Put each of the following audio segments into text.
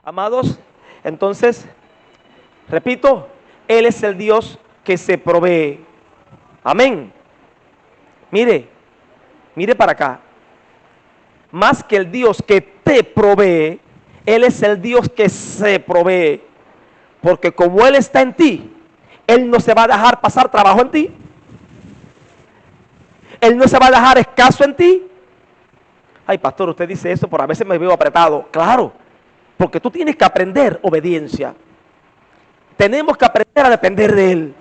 Amados, entonces, repito, Él es el Dios que se provee. Amén. Mire para acá. Más que el Dios que te provee, Él es el Dios que se provee. Porque como Él está en ti, Él no se va a dejar pasar trabajo en ti. Él no se va a dejar escaso en ti. Ay, pastor, usted dice eso, pero a veces me veo apretado. Claro, porque tú tienes que aprender obediencia. Tenemos que aprender a depender de Él.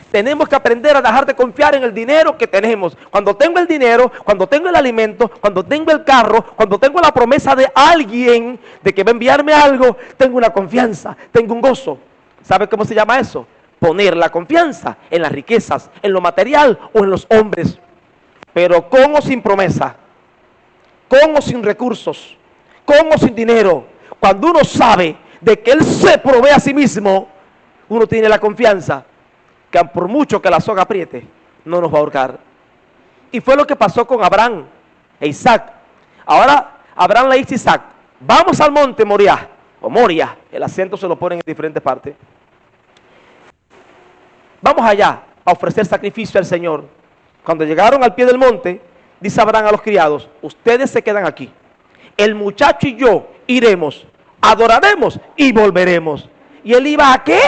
Tenemos que aprender a dejar de confiar en el dinero que tenemos. Cuando tengo el dinero, cuando tengo el alimento, cuando tengo el carro, cuando tengo la promesa de alguien de que va a enviarme algo, tengo una confianza, tengo un gozo. ¿Sabe cómo se llama eso? Poner la confianza en las riquezas, en lo material o en los hombres. Pero con o sin promesa, con o sin recursos, con o sin dinero, cuando uno sabe de que Él se provee a sí mismo, uno tiene la confianza que por mucho que la soga apriete, no nos va a ahorcar. Y fue lo que pasó con Abraham e Isaac. Ahora Abraham le dice a Isaac, vamos al monte Moriah, o Moria, el acento se lo ponen en diferentes partes. Vamos allá a ofrecer sacrificio al Señor. Cuando llegaron al pie del monte, dice Abraham a los criados, ustedes se quedan aquí. El muchacho y yo iremos, adoraremos y volveremos. ¿Y él iba a qué?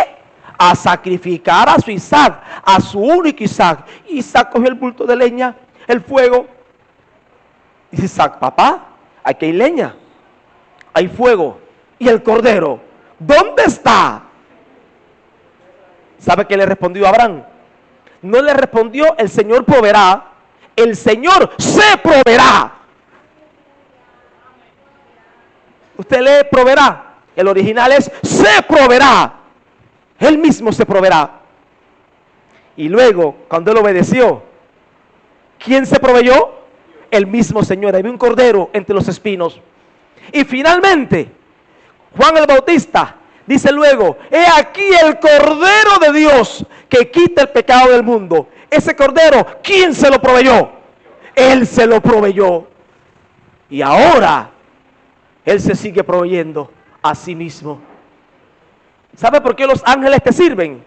A sacrificar a su Isaac, a su único Isaac. Isaac cogió el bulto de leña, el fuego. Dice Isaac, papá, aquí hay leña, hay fuego. ¿Y el cordero? ¿Dónde está? ¿Sabe qué le respondió Abraham? No le respondió el Señor proveerá, el Señor se proveerá. Usted lee proveerá, el original es se proveerá. Él mismo se proveerá. Y luego, cuando él obedeció, ¿quién se proveyó? El mismo Señor. Había un cordero entre los espinos. Y finalmente, Juan el Bautista dice luego, he aquí el Cordero de Dios que quita el pecado del mundo. Ese Cordero, ¿quién se lo proveyó? Él se lo proveyó. Y ahora, Él se sigue proveyendo a sí mismo. ¿Sabe por qué los ángeles te sirven?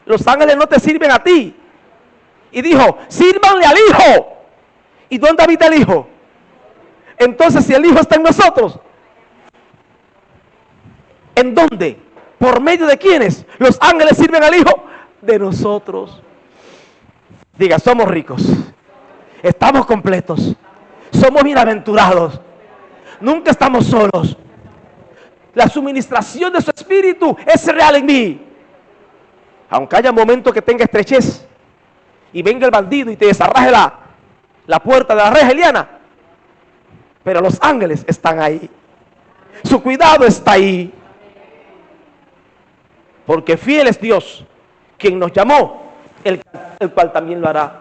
Los ángeles no te sirven a ti. Y dijo, sírvanle al Hijo. ¿Y dónde habita el Hijo? Entonces, si el Hijo está en nosotros, ¿en dónde? ¿Por medio de quiénes? Los ángeles sirven al Hijo de nosotros. Diga, somos ricos. Estamos completos. Somos bienaventurados. Nunca estamos solos. La suministración de su espíritu es real en mí. Aunque haya momentos que tenga estrechez y venga el bandido y te desarraje la puerta de la reja Eliana, pero los ángeles están ahí. Su cuidado está ahí. Porque fiel es Dios, quien nos llamó, el cual también lo hará.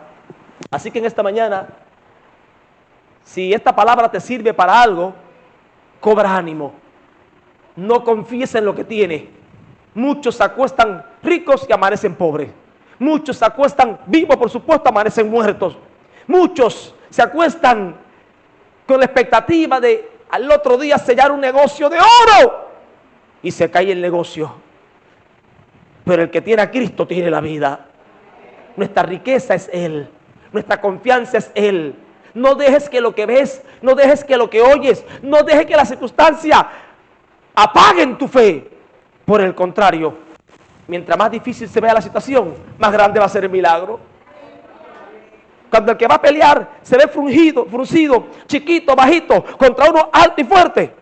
Así que en esta mañana, si esta palabra te sirve para algo, cobra ánimo. No confíes en lo que tiene. Muchos se acuestan ricos y amanecen pobres. Muchos se acuestan vivos, por supuesto, amanecen muertos. Muchos se acuestan con la expectativa de al otro día sellar un negocio de oro y se cae el negocio. Pero el que tiene a Cristo tiene la vida. Nuestra riqueza es Él. Nuestra confianza es Él. No dejes que lo que ves, no dejes que lo que oyes, no dejes que la circunstancia apaguen tu fe. Por el contrario, mientras más difícil se vea la situación, más grande va a ser el milagro. Cuando el que va a pelear se ve fruncido, chiquito, bajito, contra uno alto y fuerte.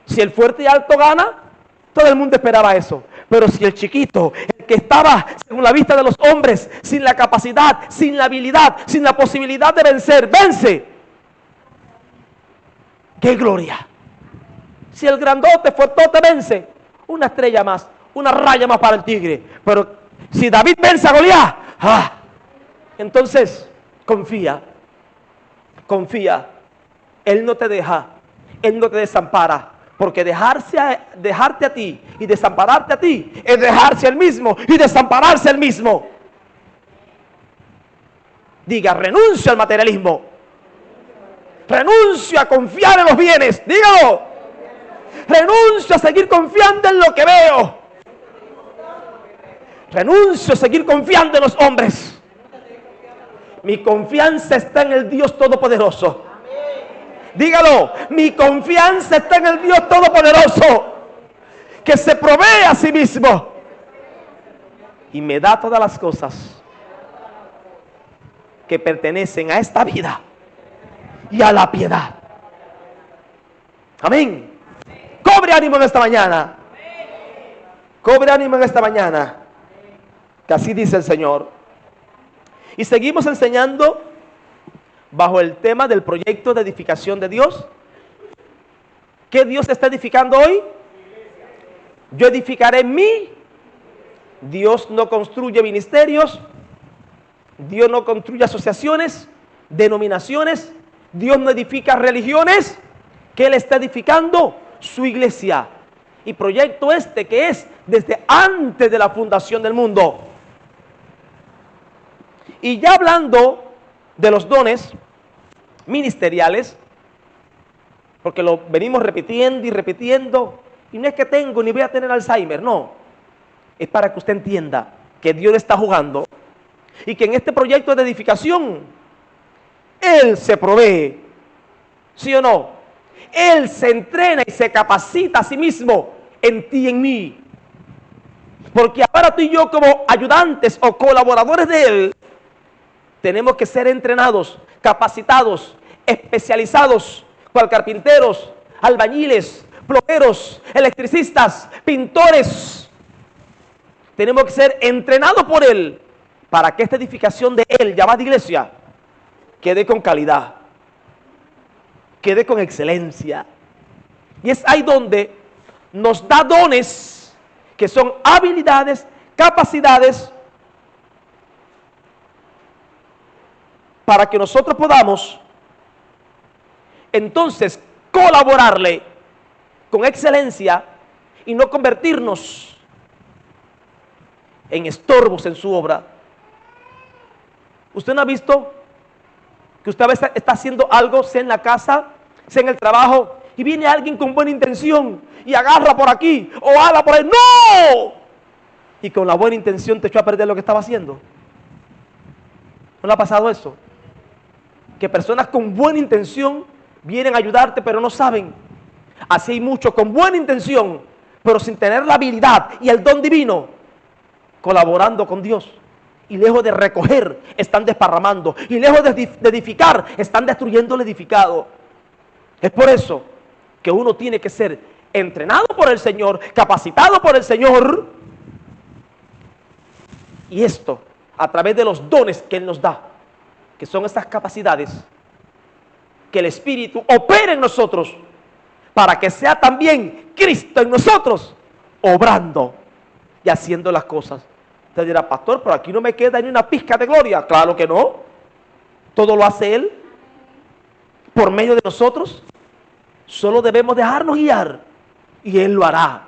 Si el fuerte y alto gana, todo el mundo esperaba eso. Pero si el chiquito, el que estaba según la vista de los hombres, sin la capacidad, sin la habilidad, sin la posibilidad de vencer, vence. ¡Qué gloria! Si el grandote, fuertote vence, una estrella más, una raya más para el tigre. Pero si David vence a Goliat, entonces confía. Él no te deja, Él no te desampara. Porque dejarte a ti y desampararte a ti es dejarse al mismo y desampararse al mismo. Diga, renuncio al materialismo. Renuncio a confiar en los bienes. Dígalo. renuncio a seguir confiando en lo que veo. Renuncio a seguir confiando en los hombres. Mi confianza está en el Dios Todopoderoso. Dígalo, mi confianza está en el Dios Todopoderoso, que se provee a sí mismo y me da todas las cosas que pertenecen a esta vida y a la piedad. Amén. Cobre ánimo en esta mañana. Cobre ánimo en esta mañana. Que así dice el Señor. Y seguimos enseñando bajo el tema del proyecto de edificación de Dios. ¿Qué Dios está edificando hoy? Yo edificaré en mí. Dios no construye ministerios. Dios no construye asociaciones, denominaciones. Dios no edifica religiones. ¿Qué Él está edificando? Su iglesia. Y proyecto este que es desde antes de la fundación del mundo. Y ya hablando de los dones ministeriales, porque lo venimos repitiendo y repitiendo, y no es que tengo ni voy a tener Alzheimer, no. Es para que usted entienda que Dios está jugando y que en este proyecto de edificación Él se provee, ¿sí o no? Él se entrena y se capacita a sí mismo en ti y en mí. Porque ahora tú y yo, como ayudantes o colaboradores de Él, tenemos que ser entrenados, capacitados, especializados, cual carpinteros, albañiles, plomeros, electricistas, pintores. Tenemos que ser entrenados por Él para que esta edificación de Él, llamada iglesia, quede con calidad, quede con excelencia. Y es ahí donde nos da dones que son habilidades, capacidades, para que nosotros podamos entonces colaborarle con excelencia y no convertirnos en estorbos en su obra. ¿Usted no ha visto que usted a veces está haciendo algo, sea en la casa, sea en el trabajo, y viene alguien con buena intención y agarra por aquí o habla por ahí? ¡No! Y con la buena intención te echó a perder lo que estaba haciendo. ¿No le ha pasado eso? Que personas con buena intención vienen a ayudarte, pero no saben. Así hay muchos con buena intención, pero sin tener la habilidad y el don divino, colaborando con Dios. Y lejos de recoger, están desparramando. Y lejos de edificar, están destruyendo el edificado. Es por eso que uno tiene que ser entrenado por el Señor, capacitado por el Señor. Y esto a través de los dones que Él nos da, que son estas capacidades, que el Espíritu opere en nosotros, para que sea también Cristo en nosotros, obrando y haciendo las cosas. Usted dirá, pastor, pero aquí no me queda ni una pizca de gloria. Claro que no. Todo lo hace Él por medio de nosotros. Solo debemos dejarnos guiar y Él lo hará.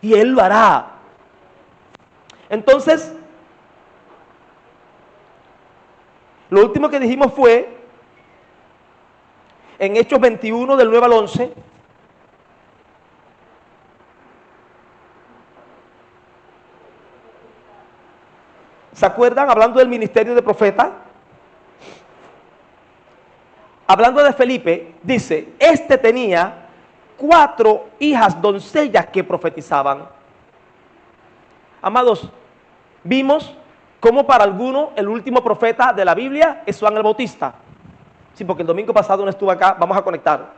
Y Él lo hará. Entonces, lo último que dijimos fue en Hechos 21 del 9 al 11. ¿Se acuerdan? Hablando del ministerio de profeta. Hablando de Felipe, dice, este tenía 4 hijas doncellas que profetizaban. Amados, vimos cómo para algunos el último profeta de la Biblia es Juan el Bautista. Sí, porque el domingo pasado no estuvo acá, vamos a conectar.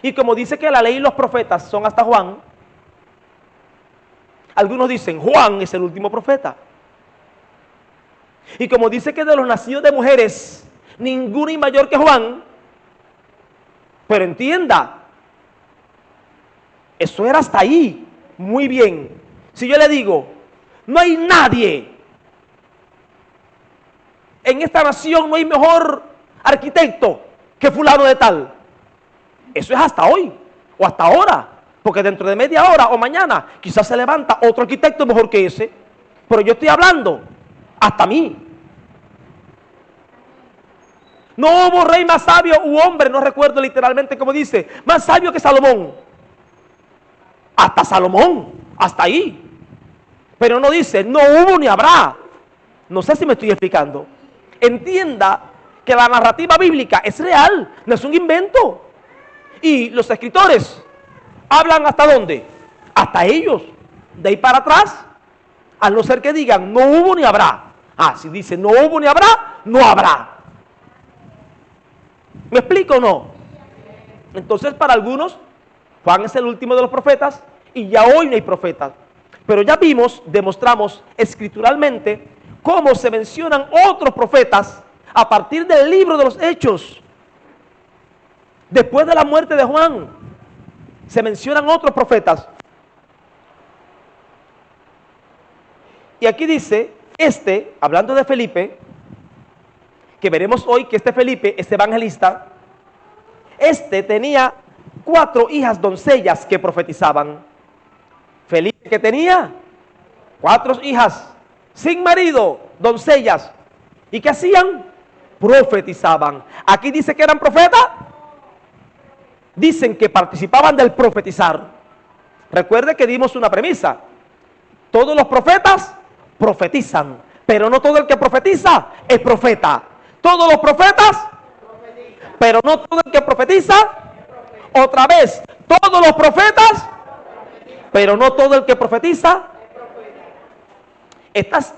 Y como dice que la ley y los profetas son hasta Juan, algunos dicen, Juan es el último profeta. Y como dice que de los nacidos de mujeres, ninguno es mayor que Juan, pero entienda, eso era hasta ahí, muy bien. Si yo le digo, no hay nadie, en esta nación no hay mejor arquitecto que fulano de tal, eso es hasta hoy, o hasta ahora, porque dentro de media hora o mañana, quizás se levanta otro arquitecto mejor que ese, pero yo estoy hablando hasta mí. No hubo rey más sabio u hombre, no recuerdo literalmente cómo dice, más sabio que Salomón. hasta Salomón, hasta ahí. Pero no dice, no hubo ni habrá. No sé si me estoy explicando. Entienda que la narrativa bíblica es real, no es un invento. Y los escritores hablan hasta dónde, hasta ellos. De ahí para atrás, a no ser que digan, no hubo ni habrá. Si dice, no hubo ni habrá, no habrá. ¿Me explico o no? Entonces, para algunos, Juan es el último de los profetas y ya hoy no hay profetas. Pero ya vimos, demostramos escrituralmente cómo se mencionan otros profetas a partir del libro de los Hechos. Después de la muerte de Juan, se mencionan otros profetas. Y aquí dice, hablando de Felipe, que veremos hoy que Felipe, este evangelista, tenía 4 hijas doncellas que profetizaban. Felipe, que tenía 4 hijas sin marido, doncellas. ¿Y qué hacían? Profetizaban. Aquí dice que eran profetas. Dicen que participaban del profetizar. Recuerde que dimos una premisa. Todos los profetas profetizan, pero no todo el que profetiza es profeta. Todos los profetas, pero no todo el que profetiza. Otra vez, todos los profetas, pero no todo el que profetiza. Estas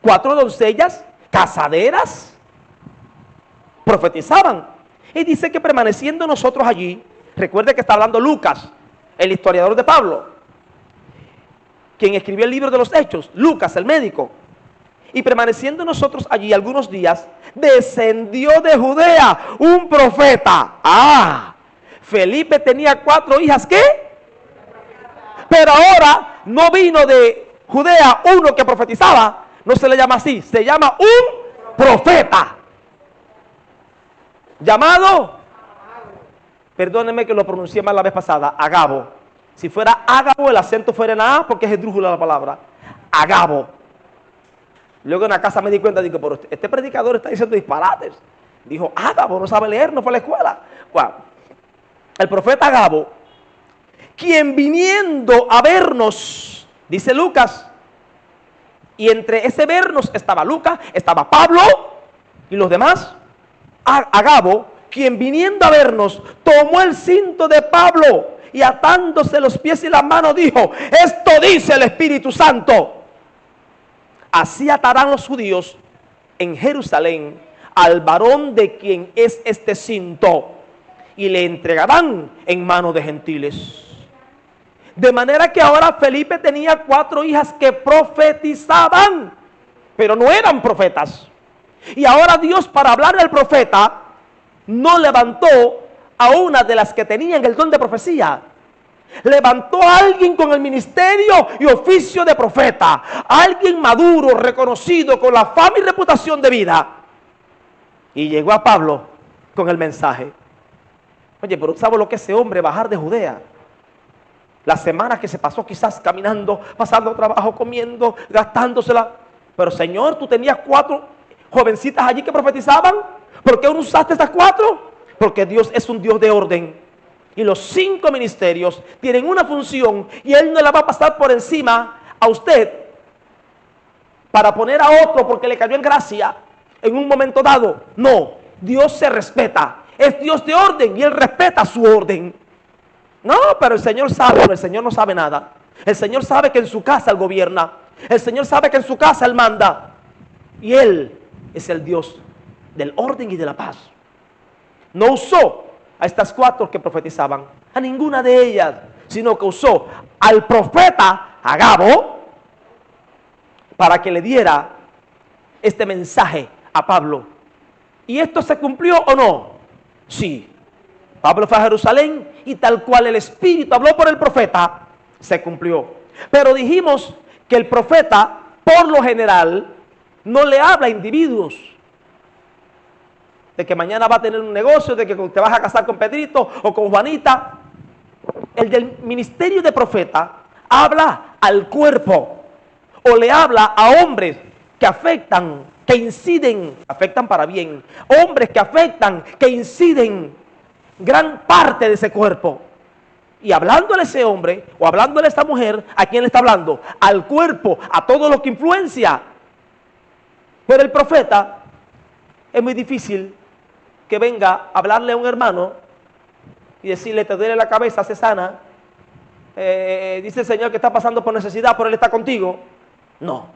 4 doncellas casaderas profetizaban. Y dice que permaneciendo nosotros allí, recuerde que está hablando Lucas, el historiador de Pablo, quien escribió el libro de los Hechos, Lucas, el médico. Y permaneciendo nosotros allí algunos días, descendió de Judea un profeta. Felipe tenía 4 hijas, ¿qué? Pero ahora no vino de Judea uno que profetizaba, no se le llama así, se llama un profeta. Llamado, perdónenme que lo pronuncié mal la vez pasada, Agabo. Si fuera Ágabo, el acento fuera en A, porque es esdrújula la palabra. Agabo. Luego en la casa me di cuenta, digo, pero este predicador está diciendo disparates. Dijo, Ágabo, no sabe leer, no fue a la escuela. Bueno, el profeta Agabo, quien viniendo a vernos, dice Lucas, y entre ese vernos estaba Lucas, estaba Pablo y los demás. Agabo, quien viniendo a vernos, tomó el cinto de Pablo y atándose los pies y las manos dijo, esto dice el Espíritu Santo. Así atarán los judíos en Jerusalén al varón de quien es este cinto y le entregarán en manos de gentiles. De manera que ahora Felipe tenía 4 hijas que profetizaban, pero no eran profetas. Y ahora Dios, para hablar del profeta, no levantó a una de las que tenían el don de profecía. Levantó a alguien con el ministerio y oficio de profeta, a alguien maduro, reconocido, con la fama y reputación de vida. Y llegó a Pablo con el mensaje. Oye, pero ¿sabe lo que es ese hombre bajar de Judea? Las semanas que se pasó quizás caminando, pasando trabajo, comiendo, gastándosela. Pero Señor, tú tenías 4 jovencitas allí que profetizaban. ¿Por qué no usaste estas 4? Porque Dios es un Dios de orden. Y los 5 ministerios tienen una función y Él no la va a pasar por encima a usted para poner a otro porque le cayó en gracia en un momento dado. No, Dios se respeta. Es Dios de orden y Él respeta su orden. No, pero el Señor sabe, el Señor no sabe nada. El Señor sabe que en su casa Él gobierna. El Señor sabe que en su casa Él manda. Y Él es el Dios del orden y de la paz. No usó a estas 4 que profetizaban, a ninguna de ellas, sino que usó al profeta Agabo para que le diera este mensaje a Pablo. ¿Y esto se cumplió o no? Sí. Pablo fue a Jerusalén y tal cual el Espíritu habló por el profeta, se cumplió. Pero dijimos que el profeta, por lo general, no le habla a individuos. De que mañana va a tener un negocio, de que te vas a casar con Pedrito o con Juanita. El del ministerio de profeta habla al cuerpo o le habla a hombres que afectan, que inciden, afectan para bien. Hombres que afectan, que inciden gran parte de ese cuerpo. Y hablándole a ese hombre o hablándole a esta mujer, ¿a quién le está hablando? Al cuerpo, a todo lo que influencia. Pero el profeta, es muy difícil que venga a hablarle a un hermano y decirle, te duele la cabeza, se sana. Dice el Señor que está pasando por necesidad, pero Él está contigo. No,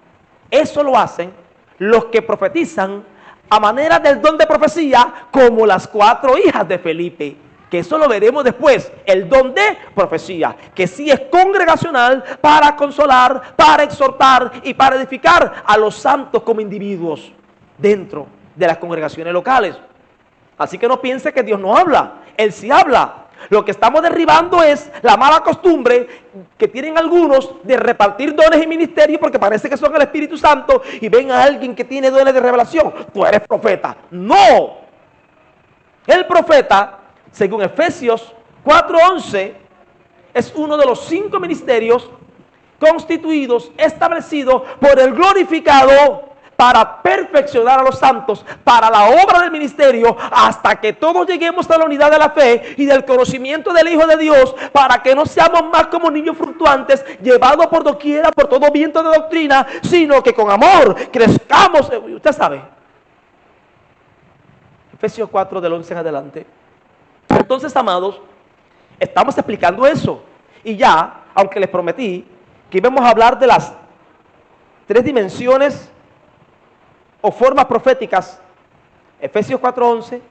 eso lo hacen los que profetizan a manera del don de profecía, como las 4 hijas de Felipe, que eso lo veremos después, el don de profecía, que sí es congregacional para consolar, para exhortar y para edificar a los santos como individuos dentro de las congregaciones locales. Así que no piense que Dios no habla, Él sí habla. Lo que estamos derribando es la mala costumbre que tienen algunos de repartir dones y ministerios porque parece que son el Espíritu Santo y ven a alguien que tiene dones de revelación. Tú eres profeta. No. El profeta, según Efesios 4:11, es uno de los 5 ministerios constituidos, establecidos por el glorificado para perfeccionar a los santos, para la obra del ministerio, hasta que todos lleguemos a la unidad de la fe y del conocimiento del Hijo de Dios, para que no seamos más como niños fluctuantes, llevados por doquiera, por todo viento de doctrina, sino que con amor crezcamos. Usted sabe, Efesios 4 del 11 en adelante. Entonces, amados, estamos explicando eso. Y ya, aunque les prometí que íbamos a hablar de las 3 dimensiones o formas proféticas, Efesios 4:11,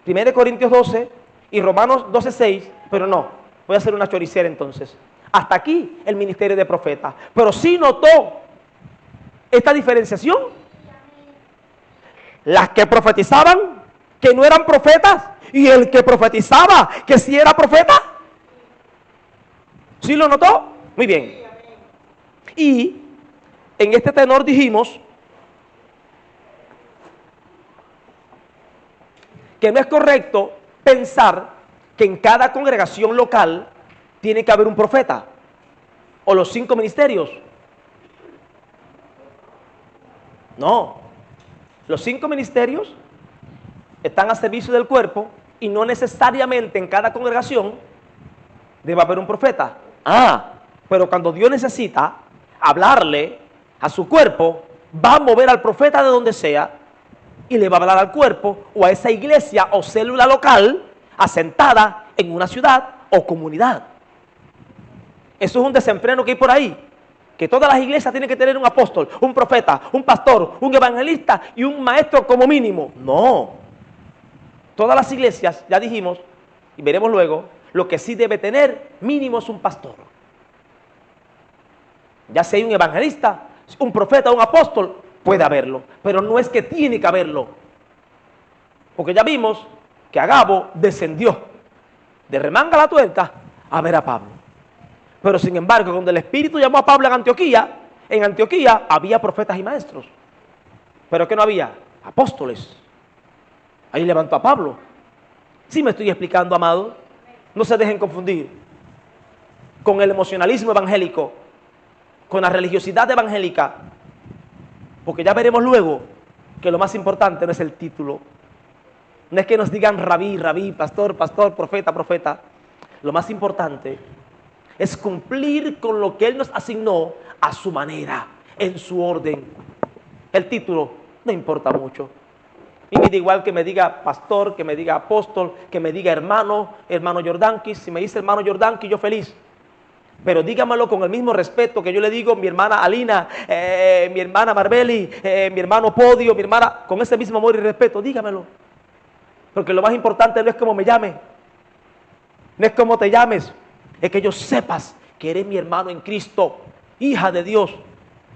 1 Corintios 12 y Romanos 12:6, pero no, voy a hacer una choricera entonces. Hasta aquí el ministerio de profeta. Pero sí notó esta diferenciación. Las que profetizaban que no eran profetas y el que profetizaba que sí era profeta. ¿Sí lo notó? Muy bien. Y en este tenor dijimos que no es correcto pensar que en cada congregación local tiene que haber un profeta o los 5 ministerios. No, los 5 ministerios están a servicio del cuerpo y no necesariamente en cada congregación debe haber un profeta. Pero cuando Dios necesita hablarle a su cuerpo, va a mover al profeta de donde sea y le va a hablar al cuerpo o a esa iglesia o célula local asentada en una ciudad o comunidad. Eso es un desenfreno que hay por ahí, que todas las iglesias tienen que tener un apóstol, un profeta, un pastor, un evangelista y un maestro como mínimo. No, todas las iglesias, ya dijimos y veremos luego, lo que sí debe tener mínimo es un pastor. Ya sea un evangelista, un profeta, un apóstol, puede haberlo, pero no es que tiene que haberlo, porque ya vimos que Agabo descendió de remanga la tuerca a ver a Pablo. Pero sin embargo, cuando el Espíritu llamó a Pablo en Antioquía había profetas y maestros, pero ¿qué no había? Apóstoles. Ahí levantó a Pablo. ¿Sí me estoy explicando, amado? No se dejen confundir con el emocionalismo evangélico, con la religiosidad evangélica, porque ya veremos luego que lo más importante no es el título, no es que nos digan rabí, rabí, pastor, pastor, profeta, profeta. Lo más importante es cumplir con lo que Él nos asignó a su manera, en su orden. El título no importa mucho. Y me da igual que me diga pastor, que me diga apóstol, que me diga hermano, hermano Jordanqui. Si me dice hermano Jordanqui, yo feliz. Pero dígamelo con el mismo respeto que yo le digo mi hermana Alina, mi hermana Marbeli, mi hermano Podio, mi hermana, con ese mismo amor y respeto, dígamelo. Porque lo más importante no es cómo me llame, no es cómo te llames, es que yo sepas que eres mi hermano en Cristo, hija de Dios,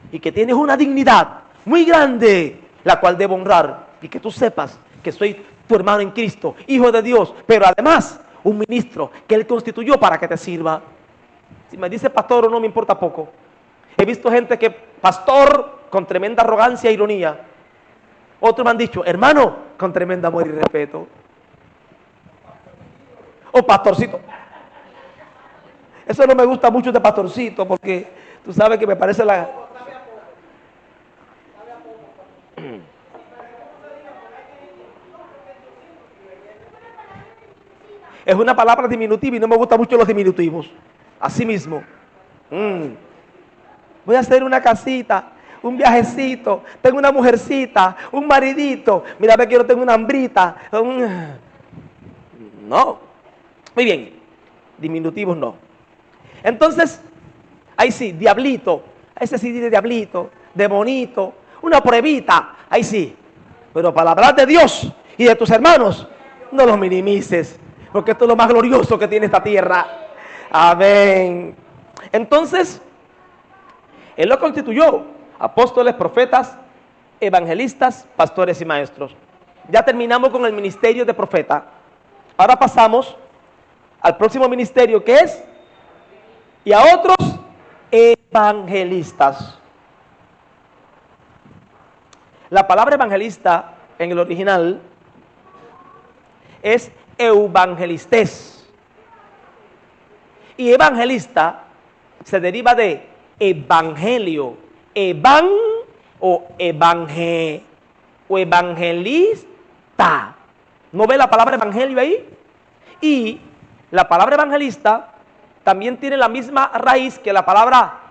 y que tienes una dignidad muy grande, la cual debo honrar, y que tú sepas que soy tu hermano en Cristo, hijo de Dios, pero además un ministro que Él constituyó para que te sirva. Si me dice pastor o no me importa poco. He visto gente que pastor con tremenda arrogancia e ironía. Otros me han dicho hermano con tremenda amor y respeto. O pastorcito. Eso no me gusta mucho de pastorcito porque tú sabes que me parece la... Es una palabra diminutiva y no me gustan mucho los diminutivos. Así mismo. Voy a hacer una casita, un viajecito, tengo una mujercita, un maridito. Mira, ve que yo tengo una hambrita. No. Muy bien. Diminutivos no. Entonces, ahí sí, diablito. Ese sí de diablito, de bonito, una pruebita. Ahí sí. Pero para hablar de Dios y de tus hermanos, no los minimices. Porque esto es lo más glorioso que tiene esta tierra. Amén. Entonces, Él lo constituyó. Apóstoles, profetas, evangelistas, pastores y maestros. Ya terminamos con el ministerio de profeta. Ahora pasamos al próximo ministerio, que es, y a otros evangelistas. La palabra evangelista en el original es evangelistes. Y evangelista se deriva de evangelio. Evan o evangelista. ¿No ve la palabra evangelio ahí? Y la palabra evangelista también tiene la misma raíz que la palabra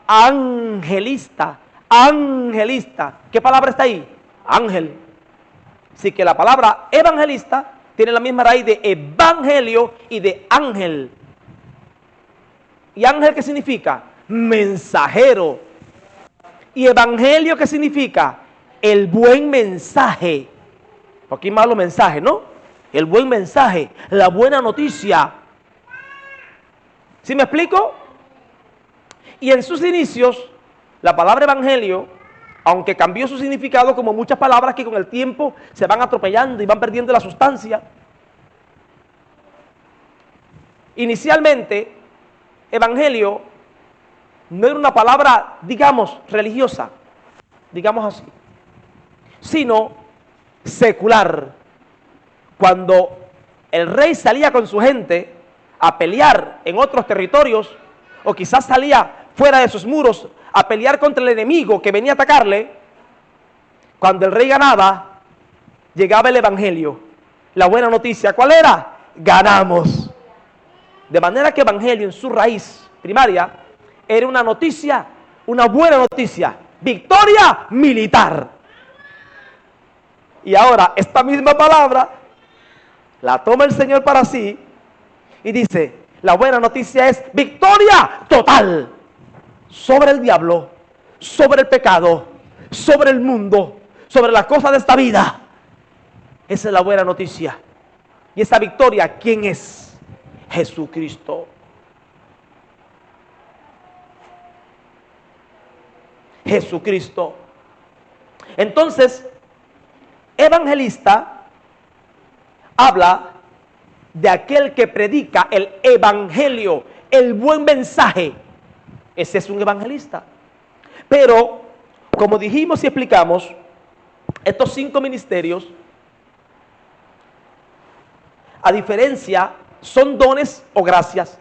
angelista. Angelista. ¿Qué palabra está ahí? Ángel. Así que la palabra evangelista tiene la misma raíz de evangelio y de ángel. ¿Y ángel qué significa? Mensajero. ¿Y evangelio qué significa? El buen mensaje. Aquí malo mensaje, ¿no? El buen mensaje, la buena noticia. ¿Sí me explico? Y en sus inicios, la palabra evangelio, aunque cambió su significado, como muchas palabras que con el tiempo se van atropellando y van perdiendo la sustancia. Inicialmente, evangelio no era una palabra, digamos, religiosa, digamos así, sino secular. Cuando el rey salía con su gente a pelear en otros territorios, o quizás salía fuera de sus muros a pelear contra el enemigo que venía a atacarle, cuando el rey ganaba, llegaba el evangelio, la buena noticia. ¿Cuál era? Ganamos. De manera que evangelio en su raíz primaria era una noticia, una buena noticia, victoria militar. Y ahora esta misma palabra la toma el Señor para sí y dice, la buena noticia es victoria total sobre el diablo, sobre el pecado, sobre el mundo, sobre las cosas de esta vida. Esa es la buena noticia. Y esa victoria, ¿quién es? Jesucristo. Jesucristo. Entonces, evangelista habla de aquel que predica el evangelio, el buen mensaje. Ese es un evangelista. Pero, como dijimos y explicamos, estos 5 ministerios, a diferencia, son dones o gracias,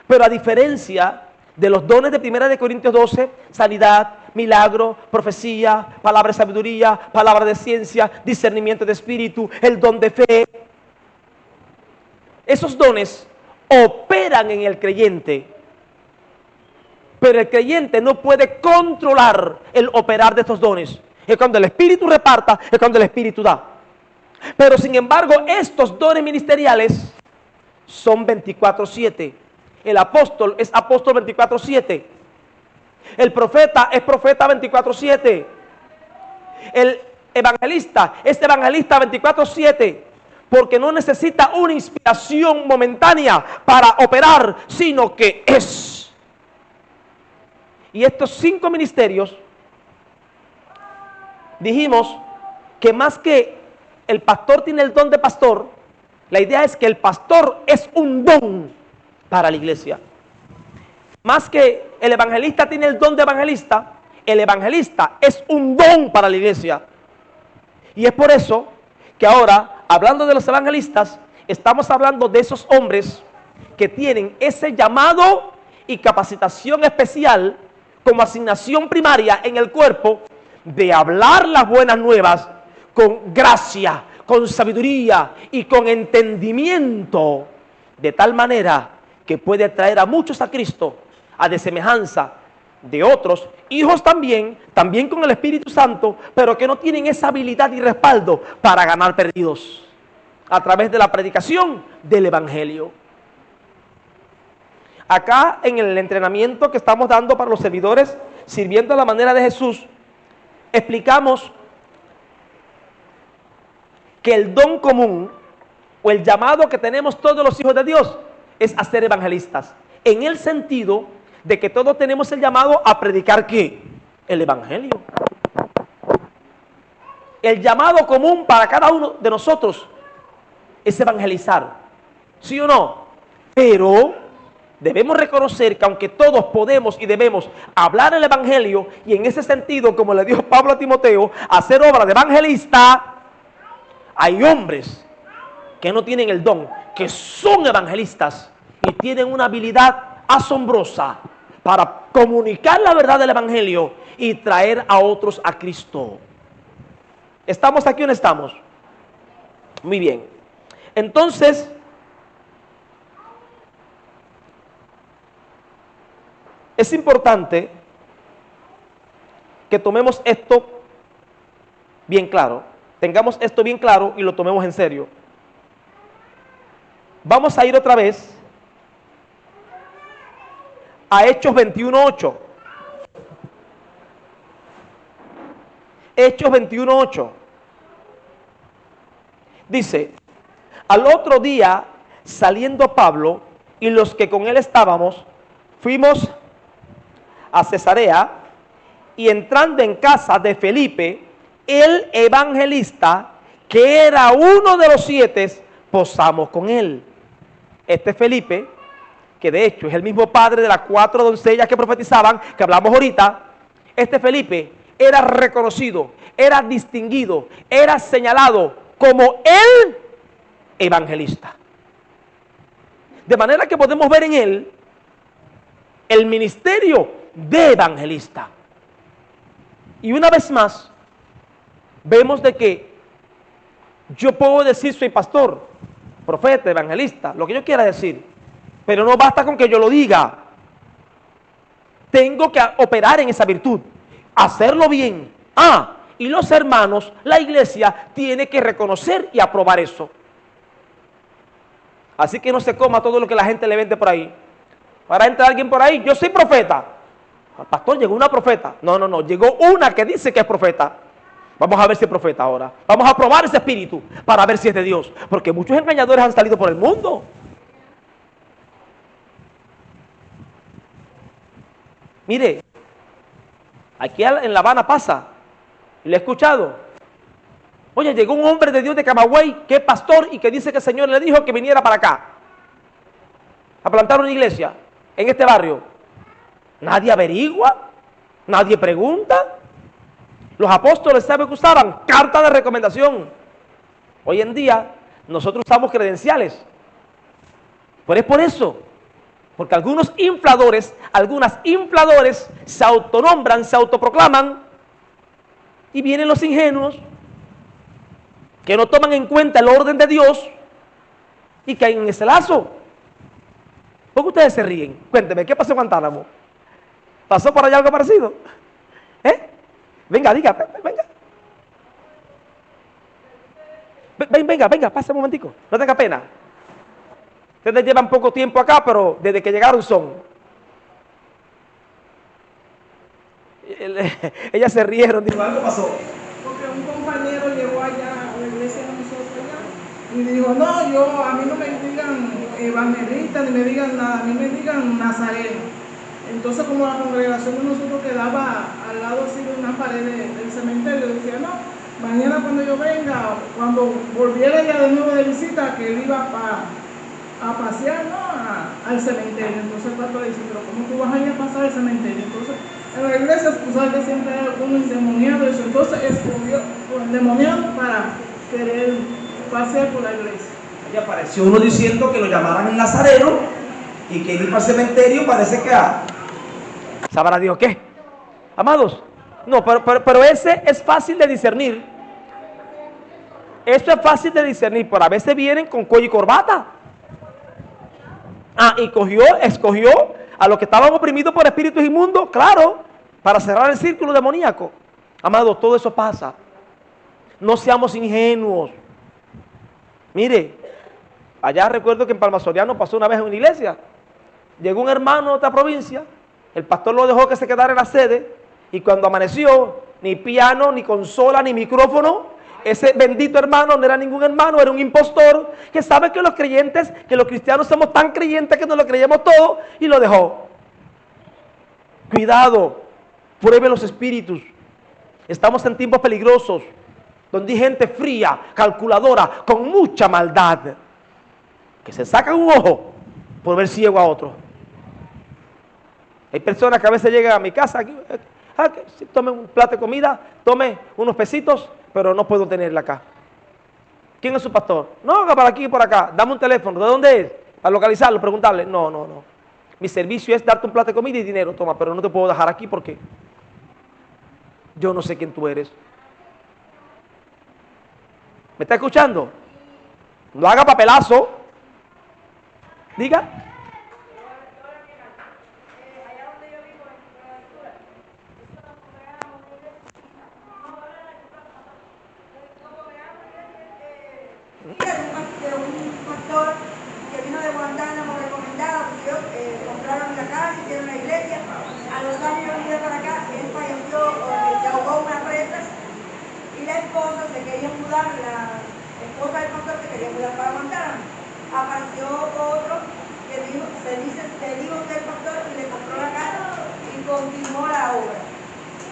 pero a diferencia de los dones de 1 Corintios 12, sanidad, milagro, profecía, palabra de sabiduría, palabra de ciencia, discernimiento de espíritu, el don de fe. Esos dones operan en el creyente, pero el creyente no puede controlar el operar de estos dones. Es cuando el Espíritu reparta, es cuando el Espíritu da. Pero sin embargo, estos dones ministeriales son 24/7. El apóstol es apóstol 24/7. El profeta es profeta 24/7. El evangelista es evangelista 24/7. Porque no necesita una inspiración momentánea para operar, sino que es. Y estos 5 ministerios, dijimos que más que el pastor tiene el don de pastor, la idea es que el pastor es un don para la iglesia. Más que el evangelista tiene el don de evangelista, el evangelista es un don para la iglesia. Y es por eso que ahora, hablando de los evangelistas, estamos hablando de esos hombres que tienen ese llamado y capacitación especial como asignación primaria en el cuerpo de hablar las buenas nuevas con gracia, con sabiduría y con entendimiento, de tal manera que puede traer a muchos a Cristo, a de semejanza de otros hijos también con el Espíritu Santo, pero que no tienen esa habilidad y respaldo para ganar perdidos a través de la predicación del Evangelio. Acá en el entrenamiento que estamos dando para los servidores, sirviendo a la manera de Jesús, explicamos que el don común o el llamado que tenemos todos los hijos de Dios es a ser evangelistas, en el sentido de que todos tenemos el llamado a predicar ¿qué? El Evangelio. El llamado común para cada uno de nosotros es evangelizar, ¿sí o no? Pero debemos reconocer que aunque todos podemos y debemos hablar el Evangelio, y en ese sentido, como le dijo Pablo a Timoteo, hacer obra de evangelista, hay hombres que no tienen el don, que son evangelistas y tienen una habilidad asombrosa para comunicar la verdad del Evangelio y traer a otros a Cristo. ¿Estamos aquí o no estamos? Muy bien. Entonces, es importante que tomemos esto bien claro, tengamos esto bien claro y lo tomemos en serio. Vamos a ir otra vez a Hechos 21:8. Hechos 21:8. Dice: al otro día, saliendo Pablo y los que con él estábamos, fuimos a Cesarea, y entrando en casa de Felipe, el evangelista, que era uno de los 7, posamos con él. Este Felipe, que de hecho es el mismo padre de las 4 doncellas que profetizaban, que hablamos ahorita, este Felipe era reconocido, era distinguido, era señalado como el evangelista. De manera que podemos ver en él el ministerio de evangelista. Y una vez más, vemos de que yo puedo decir soy pastor, profeta, evangelista, lo que yo quiera decir, pero no basta con que yo lo diga. Tengo que operar en esa virtud, hacerlo bien. Y los hermanos, la iglesia, tiene que reconocer y aprobar eso. Así que no se coma todo lo que la gente le vende por ahí. Ahora entra alguien por ahí, yo soy profeta. Pastor, llegó una profeta. No, llegó una que dice que es profeta. Vamos a ver si es profeta ahora. Vamos a probar ese espíritu para ver si es de Dios. Porque muchos engañadores han salido por el mundo. Mire, aquí en La Habana pasa, y le he escuchado. Oye, llegó un hombre de Dios de Camagüey, que es pastor y que dice que el Señor le dijo que viniera para acá a plantar una iglesia en este barrio. Nadie averigua, nadie pregunta. Los apóstoles, ¿saben qué usaban? Carta de recomendación. Hoy en día nosotros usamos credenciales. Pero es por eso, porque algunos infladores, algunas infladores se autonombran, se autoproclaman, y vienen los ingenuos que no toman en cuenta el orden de Dios y caen en ese lazo. ¿Por qué ustedes se ríen? Cuénteme, ¿qué pasó en Guantánamo? ¿Pasó por allá algo parecido? Venga, diga, venga. Venga, pase un momentico, no tenga pena. Ustedes llevan poco tiempo acá, pero desde que llegaron son. Ellas se rieron, digo, algo pasó. Porque un compañero llegó allá a la iglesia de nosotros allá y dijo, no, a mí no me digan evangelista ni me digan nada, a mí me digan nazareno. Entonces, como la congregación de nosotros quedaba al lado así de una pared del cementerio, decía, no, mañana cuando yo venga, cuando volviera ya de nuevo de visita, que él iba a pasear, ¿no? Al cementerio. Entonces el pastor le dice, pero ¿cómo tú vas a ir a pasar al cementerio? Entonces, en la iglesia, tú sabes que siempre hay algún endemoniado, eso. Entonces escogió un endemoniado para querer pasear por la iglesia. Y apareció uno diciendo que lo llamaran el Nazareno y que ir para el cementerio parece que ¿sabrá Dios qué? Amados, no, pero ese es fácil de discernir. Eso es fácil de discernir, pero a veces vienen con cuello y corbata. Ah, y escogió a los que estaban oprimidos por espíritus inmundos, claro, para cerrar el círculo demoníaco. Amados, todo eso pasa. No seamos ingenuos. Mire, allá recuerdo que en Palma Soriano pasó una vez en una iglesia. Llegó un hermano de otra provincia, el pastor lo dejó que se quedara en la sede, y cuando amaneció, ni piano, ni consola, ni micrófono, ese bendito hermano no era ningún hermano, era un impostor que sabe que los creyentes, que los cristianos somos tan creyentes que nos lo creemos todo, y lo dejó. Cuidado, pruebe los espíritus. Estamos en tiempos peligrosos, donde hay gente fría, calculadora, con mucha maldad, que se sacan un ojo por ver ciego a otro. Hay personas que a veces llegan a mi casa, aquí, tome un plato de comida, tome unos pesitos, pero no puedo tenerla acá. ¿Quién es su pastor? No, para aquí y por acá. Dame un teléfono. ¿De dónde es? Para localizarlo, preguntarle. No. Mi servicio es darte un plato de comida y dinero. Toma, pero no te puedo dejar aquí porque yo no sé quién tú eres. ¿Me está escuchando? No haga papelazo. Diga. De un pastor que vino de Guantánamo recomendado, porque compraron la casa, hicieron la iglesia. A los años venido para acá, él falleció, se ahogó unas presas, y la esposa se quería mudar, la esposa del pastor se quería mudar para Guantánamo. Apareció otro que dijo, se dijo del pastor y le compró la casa y continuó la obra.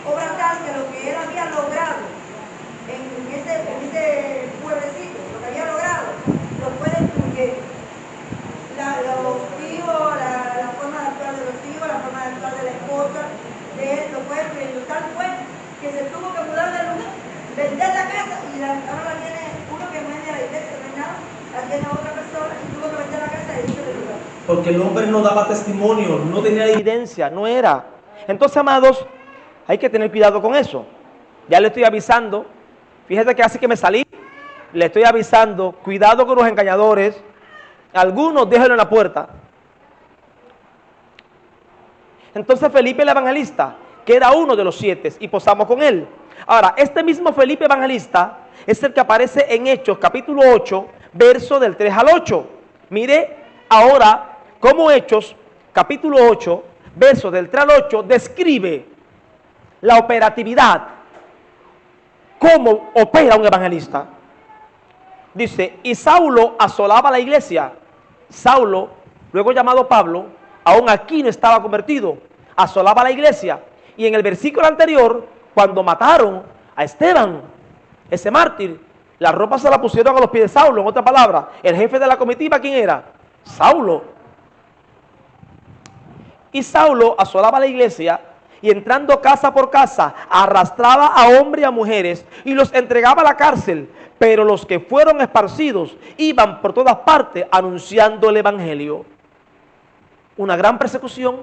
Obra tal que lo que él había logrado en ese pueblecito, lo que había logrado, lo fue destruyendo. Los hijos, la forma de actuar de los hijos, la forma de actuar de la esposa, de él, lo fue destruyendo. Tal fue que se tuvo que mudar de lugar, vender la casa, y ahora la tiene uno que no es de la iglesia, no es nada, la tiene otra persona, y tuvo que vender la casa y irse del lugar. Porque el hombre no daba testimonio, no tenía Evidencia, no era. Entonces, amados, hay que tener cuidado con eso. Ya le estoy avisando. Fíjate que así que me salí, le estoy avisando, cuidado con los engañadores. Algunos déjenlo en la puerta. Entonces Felipe el evangelista, que era uno de los 7, y posamos con él. Ahora, este mismo Felipe evangelista es el que aparece en Hechos capítulo 8, verso del 3 al 8. Mire ahora cómo Hechos capítulo 8, verso del 3 al 8, describe la operatividad. ¿Cómo opera un evangelista? Dice, y Saulo asolaba la iglesia. Saulo, luego llamado Pablo, aún aquí no estaba convertido, asolaba la iglesia. Y en el versículo anterior, cuando mataron a Esteban, ese mártir, la ropa se la pusieron a los pies de Saulo. En otra palabra, el jefe de la comitiva, ¿quién era? Saulo. Y Saulo asolaba la iglesia, y entrando casa por casa, arrastraba a hombres y a mujeres y los entregaba a la cárcel. Pero los que fueron esparcidos iban por todas partes anunciando el evangelio. Una gran persecución.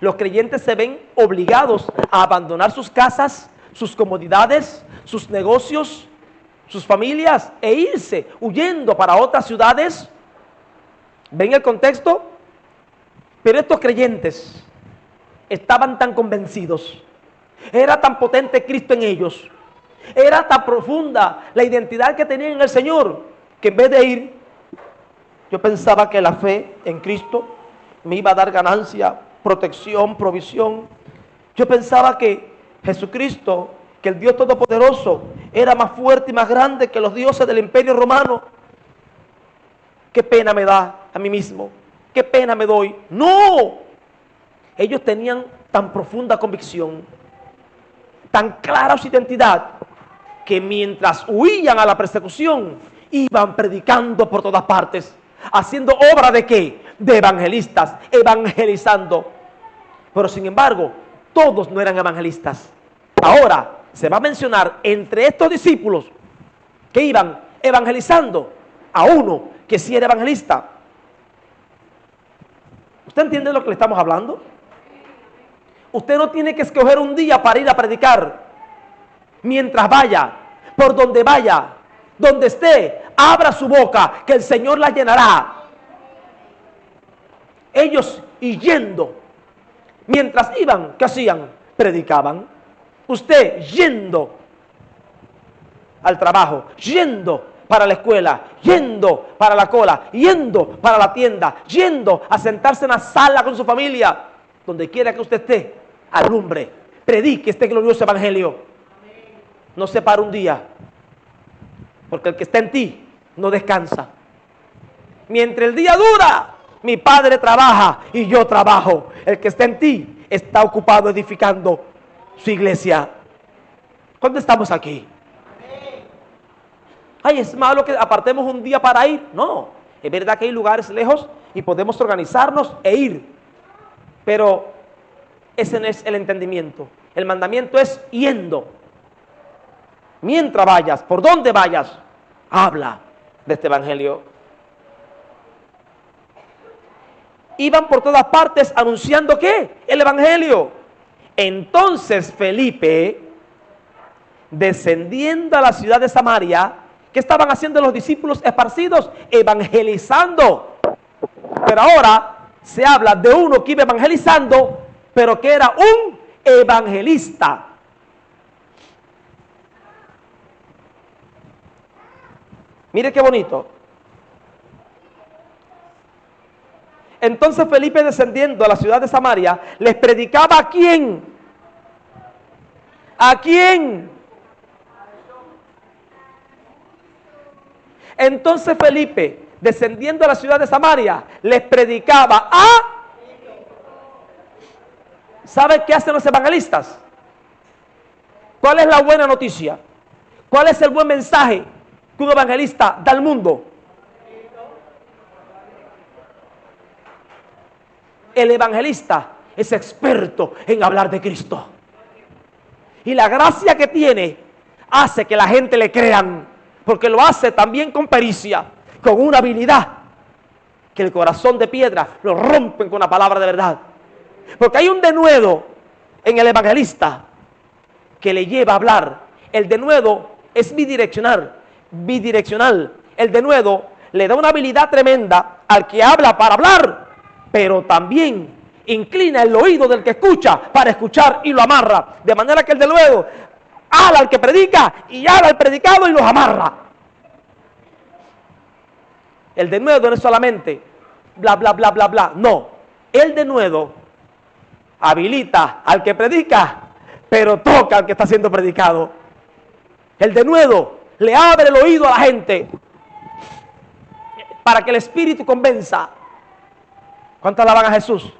Los creyentes se ven obligados a abandonar sus casas, sus comodidades, sus negocios, sus familias, e irse huyendo para otras ciudades. ¿Ven el contexto? Pero estos creyentes estaban tan convencidos, era tan potente Cristo en ellos, era tan profunda la identidad que tenían en el Señor, que en vez de ir, yo pensaba que la fe en Cristo me iba a dar ganancia, protección, provisión. Yo pensaba que Jesucristo, que el Dios Todopoderoso, era más fuerte y más grande que los dioses del Imperio Romano. Qué pena me da a mí mismo, qué pena me doy. ¡No! Ellos tenían tan profunda convicción, tan clara su identidad, que mientras huían a la persecución, iban predicando por todas partes, haciendo obra ¿de qué? De evangelistas, evangelizando. Pero sin embargo, todos no eran evangelistas. Ahora se va a mencionar entre estos discípulos que iban evangelizando a uno que sí era evangelista. ¿Usted entiende lo que le estamos hablando? Usted no tiene que escoger un día para ir a predicar. Mientras vaya, por donde vaya, Donde esté, abra su boca, que el Señor la llenará. Ellos yendo, mientras iban, ¿qué hacían? Predicaban. Usted yendo al trabajo, yendo para la escuela, yendo para la cola, yendo para la tienda, yendo a sentarse en la sala con su familia, donde quiera que usted esté, alumbre, predique este glorioso evangelio. No se para un día, porque el que está en ti no descansa. Mientras el día dura, mi Padre trabaja y yo trabajo. El que está en ti está ocupado edificando su iglesia. ¿Cuándo estamos aquí? Ay, es malo que apartemos un día para ir. No, es verdad que hay lugares lejos y podemos organizarnos e ir. Pero ese no es el entendimiento. El mandamiento es yendo. Mientras vayas, por donde vayas, habla de este evangelio. Iban por todas partes anunciando ¿qué? El evangelio. Entonces Felipe, descendiendo a la ciudad de Samaria, ¿qué estaban haciendo los discípulos esparcidos? Evangelizando. Pero ahora se habla de uno que iba evangelizando, pero que era un evangelista. Mire qué bonito. Entonces Felipe, descendiendo a la ciudad de Samaria, les predicaba ¿a quién? ¿A quién? Entonces Felipe, descendiendo a la ciudad de Samaria, les predicaba a... ¿Sabe qué hacen los evangelistas? ¿Cuál es la buena noticia? ¿Cuál es el buen mensaje que un evangelista da al mundo? El evangelista es experto en hablar de Cristo. Y la gracia que tiene hace que la gente le crean, porque lo hace también con pericia, con una habilidad que el corazón de piedra lo rompen con la palabra de verdad. Porque hay un denuedo en el evangelista que le lleva a hablar. El denuedo es bidireccional. El denuedo le da una habilidad tremenda al que habla para hablar, pero también inclina el oído del que escucha para escuchar y lo amarra. De manera que el denuedo ala al que predica y ala al predicado y los amarra. El denuedo no es solamente bla, bla, bla, bla, bla. No, el denuedo habilita al que predica, pero toca al que está siendo predicado. El denuedo le abre el oído a la gente para que el Espíritu convenza. ¿Cuántos alaban a Jesús?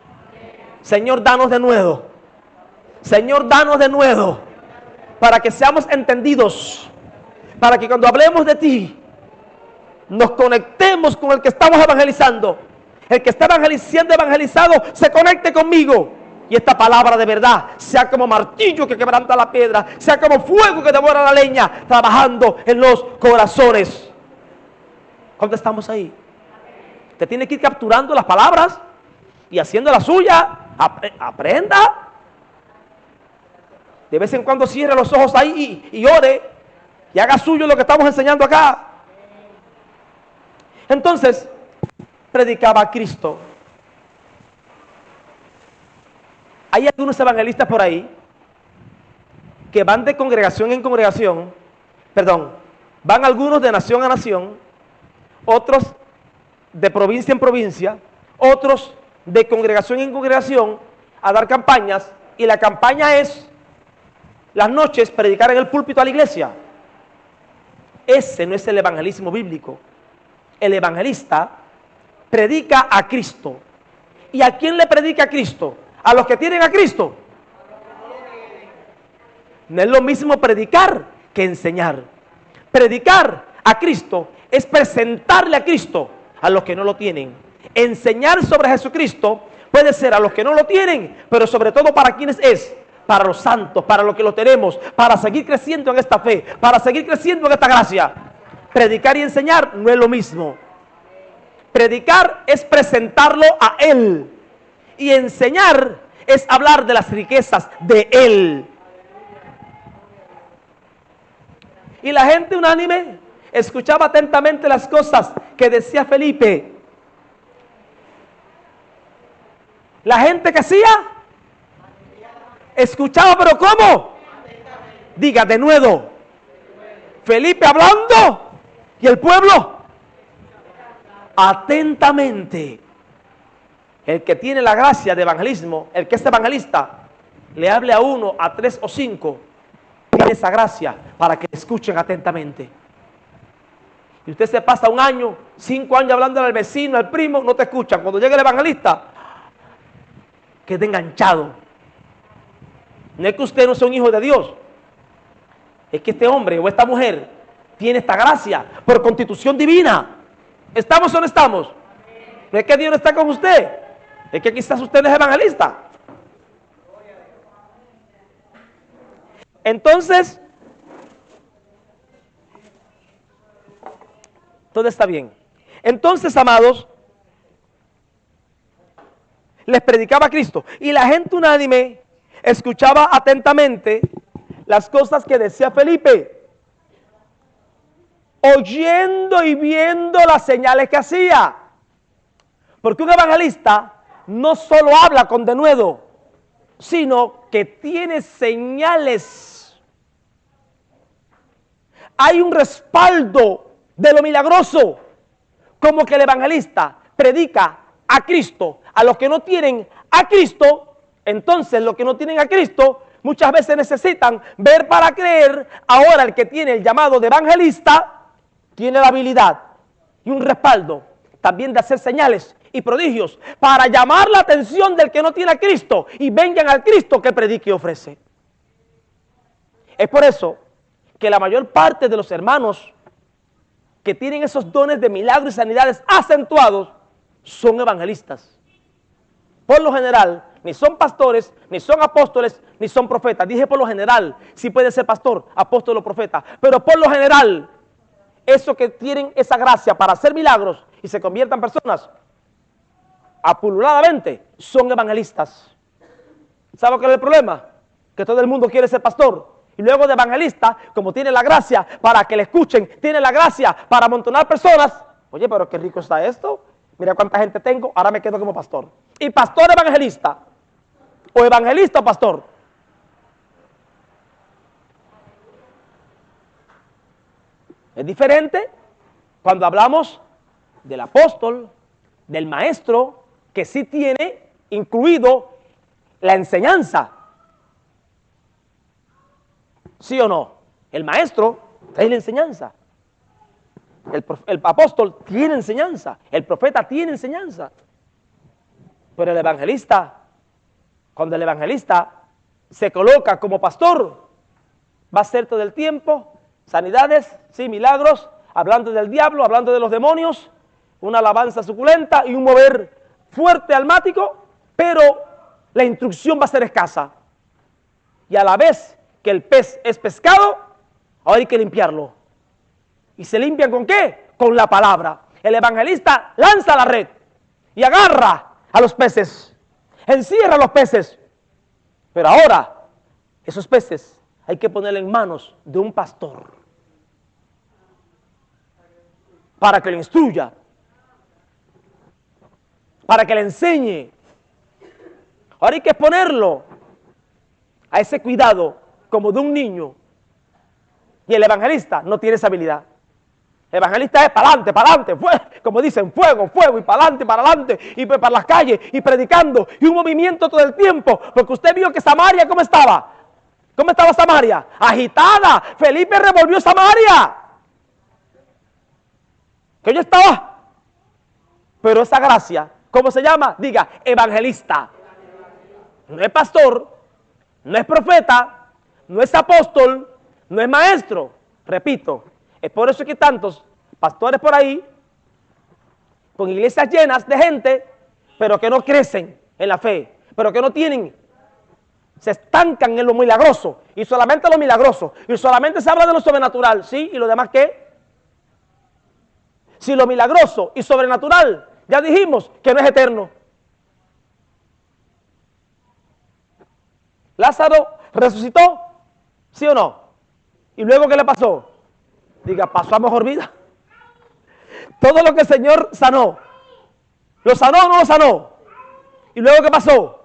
Señor, danos denuedo. Señor, danos denuedo, para que seamos entendidos, para que cuando hablemos de ti, nos conectemos con el que estamos evangelizando. El que está siendo evangelizado se conecte conmigo. Y esta palabra de verdad sea como martillo que quebranta la piedra, sea como fuego que devora la leña, trabajando en los corazones. ¿Cuánto estamos ahí? Usted tiene que ir capturando las palabras y haciendo la suya. Aprenda. De vez en cuando cierre los ojos ahí y ore y haga suyo lo que estamos enseñando acá. Entonces, predicaba a Cristo. Hay algunos evangelistas por ahí que van de congregación en congregación, van algunos de nación a nación, otros de provincia en provincia, otros de congregación en congregación a dar campañas, y la campaña es las noches predicar en el púlpito a la iglesia. Ese no es el evangelismo bíblico. El evangelista predica a Cristo. ¿Y a quién le predica a Cristo? A los que tienen a Cristo. No es lo mismo predicar que enseñar. Predicar a Cristo es presentarle a Cristo a los que no lo tienen. Enseñar sobre Jesucristo puede ser a los que no lo tienen, pero sobre todo para quienes es. Para los santos, para los que lo tenemos, para seguir creciendo en esta fe, para seguir creciendo en esta gracia. Predicar y enseñar no es lo mismo. Predicar es presentarlo a Él. Y enseñar es hablar de las riquezas de Él. Y la gente unánime escuchaba atentamente las cosas que decía Felipe. La gente que hacía, escuchaba, pero ¿cómo? Diga de nuevo. Felipe hablando y el pueblo atentamente. El que tiene la gracia de evangelismo, el que es evangelista, le hable a uno, a 3 o 5, tiene esa gracia para que escuchen atentamente. Y usted se pasa 1 año, 5 años hablando al vecino, al primo, no te escuchan. Cuando llega el evangelista, queda enganchado. No es que usted no sea un hijo de Dios, es que este hombre o esta mujer tiene esta gracia por constitución divina. ¿Estamos o no estamos? No es que Dios no está con usted, es que quizás usted no es evangelista. Entonces, todo está bien. Entonces, amados, les predicaba a Cristo y la gente unánime escuchaba atentamente las cosas que decía Felipe, oyendo y viendo las señales que hacía. Porque un evangelista no solo habla con denuedo, sino que tiene señales. Hay un respaldo de lo milagroso, como que el evangelista predica a Cristo. A los que no tienen a Cristo, entonces los que no tienen a Cristo muchas veces necesitan ver para creer. Ahora el que tiene el llamado de evangelista tiene la habilidad y un respaldo también de hacer señales y prodigios para llamar la atención del que no tiene a Cristo y vengan al Cristo que predica y ofrece. Es por eso que la mayor parte de los hermanos que tienen esos dones de milagros y sanidades acentuados son evangelistas. Por lo general, ni son pastores, ni son apóstoles, ni son profetas. Dije por lo general, sí puede ser pastor, apóstol o profeta, pero por lo general, esos que tienen esa gracia para hacer milagros y se conviertan en personas apululadamente, son evangelistas. ¿Sabe qué es el problema? Que todo el mundo quiere ser pastor. Y luego de evangelista, como tiene la gracia para que le escuchen, tiene la gracia para amontonar personas. Oye, pero qué rico está esto. Mira cuánta gente tengo, ahora me quedo como pastor. Y pastor evangelista, o evangelista o pastor. Es diferente cuando hablamos del apóstol, del maestro, que sí tiene incluido la enseñanza. ¿Sí o no? El maestro trae la enseñanza. El apóstol tiene enseñanza. El profeta tiene enseñanza. Pero el evangelista, cuando el evangelista se coloca como pastor, va a ser todo el tiempo sanidades, sí, milagros, hablando del diablo, hablando de los demonios, una alabanza suculenta y un mover fuerte, almático, pero la instrucción va a ser escasa. Y a la vez que el pez es pescado, ahora hay que limpiarlo. ¿Y se limpian con qué? Con la palabra. El evangelista lanza la red y agarra a los peces, encierra a los peces. Pero ahora, esos peces hay que ponerlos en manos de un pastor para que le instruya, para que le enseñe. Ahora hay que ponerlo a ese cuidado como de un niño. Y el evangelista no tiene esa habilidad. El evangelista es para adelante, como dicen, fuego, fuego, y para adelante, y para las calles, y predicando, y un movimiento todo el tiempo, porque usted vio que Samaria, ¿cómo estaba? ¿Cómo estaba Samaria? Agitada. Felipe revolvió Samaria. Que yo estaba. Pero esa gracia, ¿cómo se llama? Diga, evangelista. No es pastor, no es profeta, no es apóstol, no es maestro. Repito, es por eso que tantos pastores por ahí, con iglesias llenas de gente, pero que no crecen en la fe, pero que no tienen, se estancan en lo milagroso, y solamente lo milagroso, y solamente se habla de lo sobrenatural, ¿sí? ¿Y lo demás qué? Si lo milagroso y sobrenatural, ya dijimos que no es eterno. Lázaro resucitó, ¿sí o no? ¿Y luego qué le pasó? Diga, pasó a mejor vida. Todo lo que el Señor sanó, ¿lo sanó o no lo sanó? ¿Y luego qué pasó?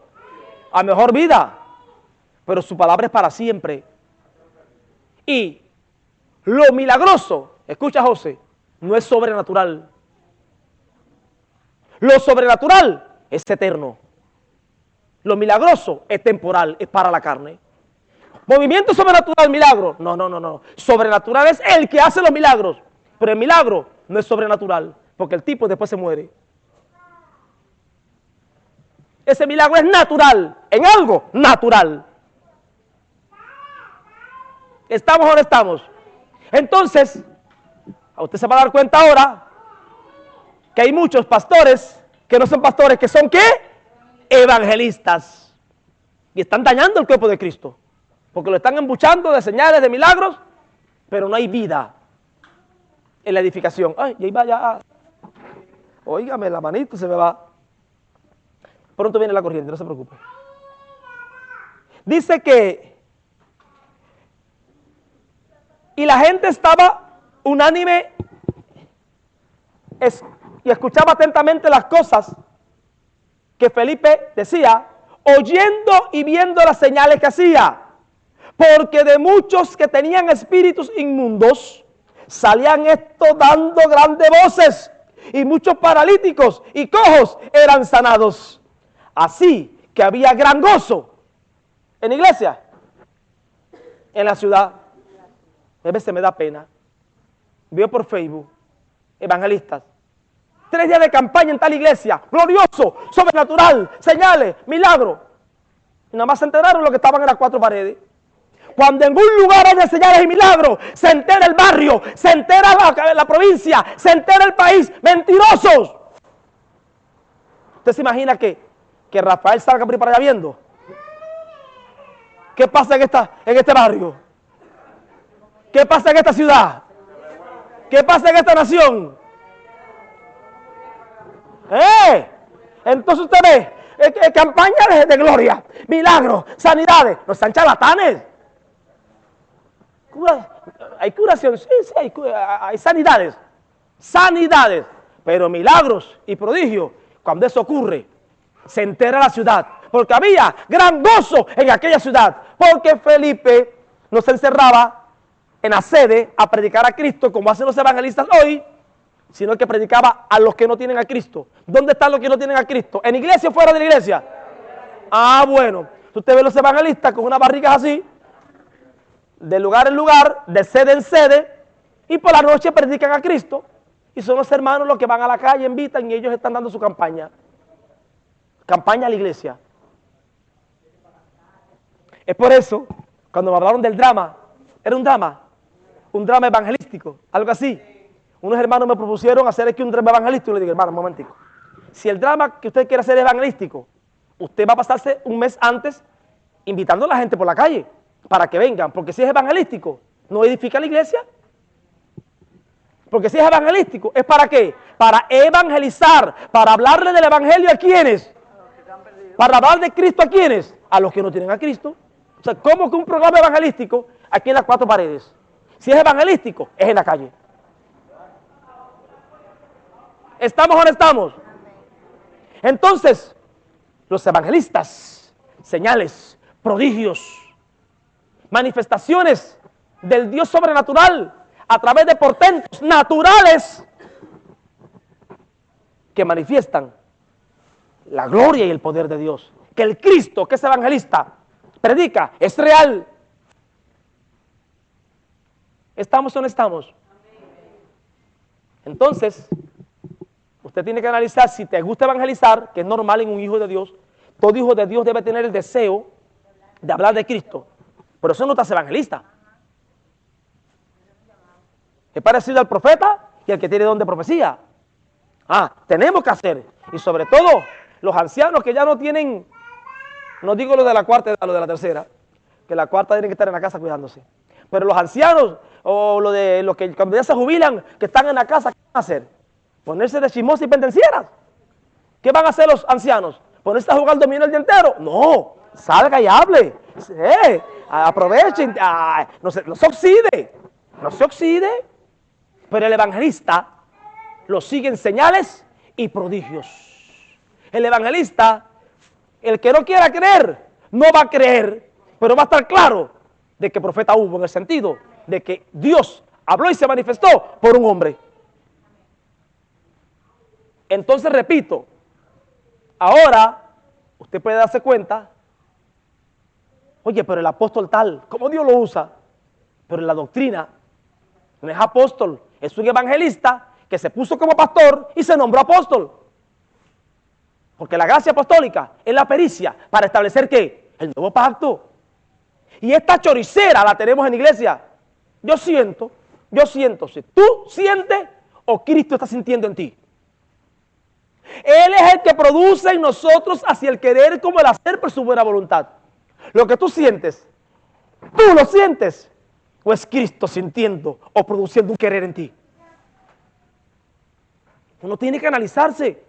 A mejor vida. Pero su palabra es para siempre. Y lo milagroso, escucha José, no es sobrenatural. Lo sobrenatural es eterno. Lo milagroso es temporal, es para la carne. Movimiento sobrenatural, milagro. No. Sobrenatural es el que hace los milagros. Pero el milagro no es sobrenatural, porque el tipo después se muere. Ese milagro es natural, en algo natural. ¿Estamos o no estamos? Entonces, a usted se va a dar cuenta ahora que hay muchos pastores que no son pastores, que son ¿qué? Evangelistas. Y están dañando el cuerpo de Cristo. Porque lo están embuchando de señales, de milagros, pero no hay vida en la edificación. Ay, ya iba ya. Óigame, la manito se me va. Pronto viene la corriente, no se preocupe. Dice que y la gente estaba unánime y escuchaba atentamente las cosas que Felipe decía, oyendo y viendo las señales que hacía. Porque de muchos que tenían espíritus inmundos, salían estos dando grandes voces, y muchos paralíticos y cojos eran sanados. Así que había gran gozo en la iglesia, en la ciudad. A veces me da pena. Veo por Facebook evangelistas. 3 días de campaña en tal iglesia, glorioso, sobrenatural, señales, milagros. Y nada más se enteraron los que estaban en las 4 paredes. Cuando en un lugar hay señales y milagros, se entera el barrio, se entera la provincia, se entera el país. ¡Mentirosos! ¿Usted se imagina que Rafael salga por ahí para allá viendo? ¿Qué pasa en este barrio? ¿Qué pasa en esta ciudad? ¿Qué pasa en esta nación? Entonces usted ve campañas de gloria, milagros, sanidades. No sean charlatanes. Hay curación, sí, hay sanidades. Sanidades. Pero milagros y prodigios, cuando eso ocurre, se entera la ciudad. Porque había gran gozo en aquella ciudad. Porque Felipe no se encerraba en la sede a predicar a Cristo como hacen los evangelistas hoy, sino que predicaba a los que no tienen a Cristo. ¿Dónde están los que no tienen a Cristo? ¿En iglesia o fuera de la iglesia? Ah, bueno. Usted ve los evangelistas con unas barrigas así, de lugar en lugar, de sede en sede, y por la noche predican a Cristo. Y son los hermanos los que van a la calle, invitan y ellos están dando su campaña. Campaña a la iglesia. Es por eso, cuando me hablaron del drama, era un drama evangelístico, algo así. Unos hermanos me propusieron hacer aquí un drama evangelístico. Y le digo, hermano, un momentico. Si el drama que usted quiere hacer es evangelístico, usted va a pasarse un mes antes invitando a la gente por la calle para que vengan. Porque si es evangelístico, no edifica la iglesia. Porque si es evangelístico, ¿es para qué? Para evangelizar, para hablarle del evangelio a quienes. Para hablar de Cristo a quienes. A los que no tienen a Cristo. O sea, ¿cómo que un programa evangelístico aquí en las 4 paredes? Si es evangelístico, es en la calle. ¿Estamos o no estamos? Entonces, los evangelistas, señales, prodigios, manifestaciones del Dios sobrenatural a través de portentos naturales que manifiestan la gloria y el poder de Dios. Que el Cristo, que es evangelista, predica, es real. ¿Estamos o no estamos? Entonces, usted tiene que analizar si te gusta evangelizar, que es normal en un hijo de Dios. Todo hijo de Dios debe tener el deseo de hablar de Cristo. Pero eso no te hace evangelista. Es parecido al profeta y al que tiene don de profecía. Tenemos que hacer. Y sobre todo, los ancianos que ya no tienen, no digo lo de la cuarta edad, lo de la tercera, que la cuarta tienen que estar en la casa cuidándose. Pero los ancianos, o los que cuando ya se jubilan, que están en la casa, ¿qué van a hacer? Ponerse de chismosos y pendencieras. ¿Qué van a hacer los ancianos? ¿Ponerse a jugar dominó el día entero? No, salga y hable. Aprovechen, no se oxide. No se oxide. Pero el evangelista lo siguen señales y prodigios. El evangelista, el que no quiera creer, no va a creer, pero va a estar claro de que profeta hubo, en el sentido de que Dios habló y se manifestó por un hombre. Entonces, repito, ahora usted puede darse cuenta, oye, pero el apóstol tal, ¿cómo Dios lo usa? Pero en la doctrina no es apóstol, es un evangelista que se puso como pastor y se nombró apóstol. Porque la gracia apostólica es la pericia para establecer ¿qué? El nuevo pacto. Y esta choricera la tenemos en la iglesia. Yo siento, si tú sientes o Cristo está sintiendo en ti. Él es el que produce en nosotros hacia el querer como el hacer por su buena voluntad. Lo que tú sientes, ¿tú lo sientes? ¿O es Cristo sintiendo o produciendo un querer en ti? Uno tiene que analizarse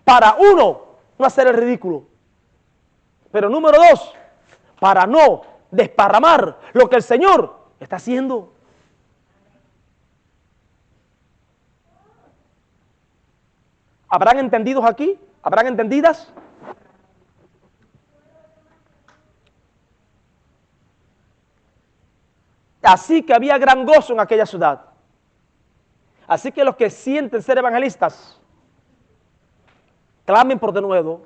para uno, no hacer el ridículo. Pero número dos, para no desparramar lo que el Señor está haciendo. ¿Habrán entendidos aquí? ¿Habrán entendidas? Así que había gran gozo en aquella ciudad. Así que los que sienten ser evangelistas, clamen por denuedo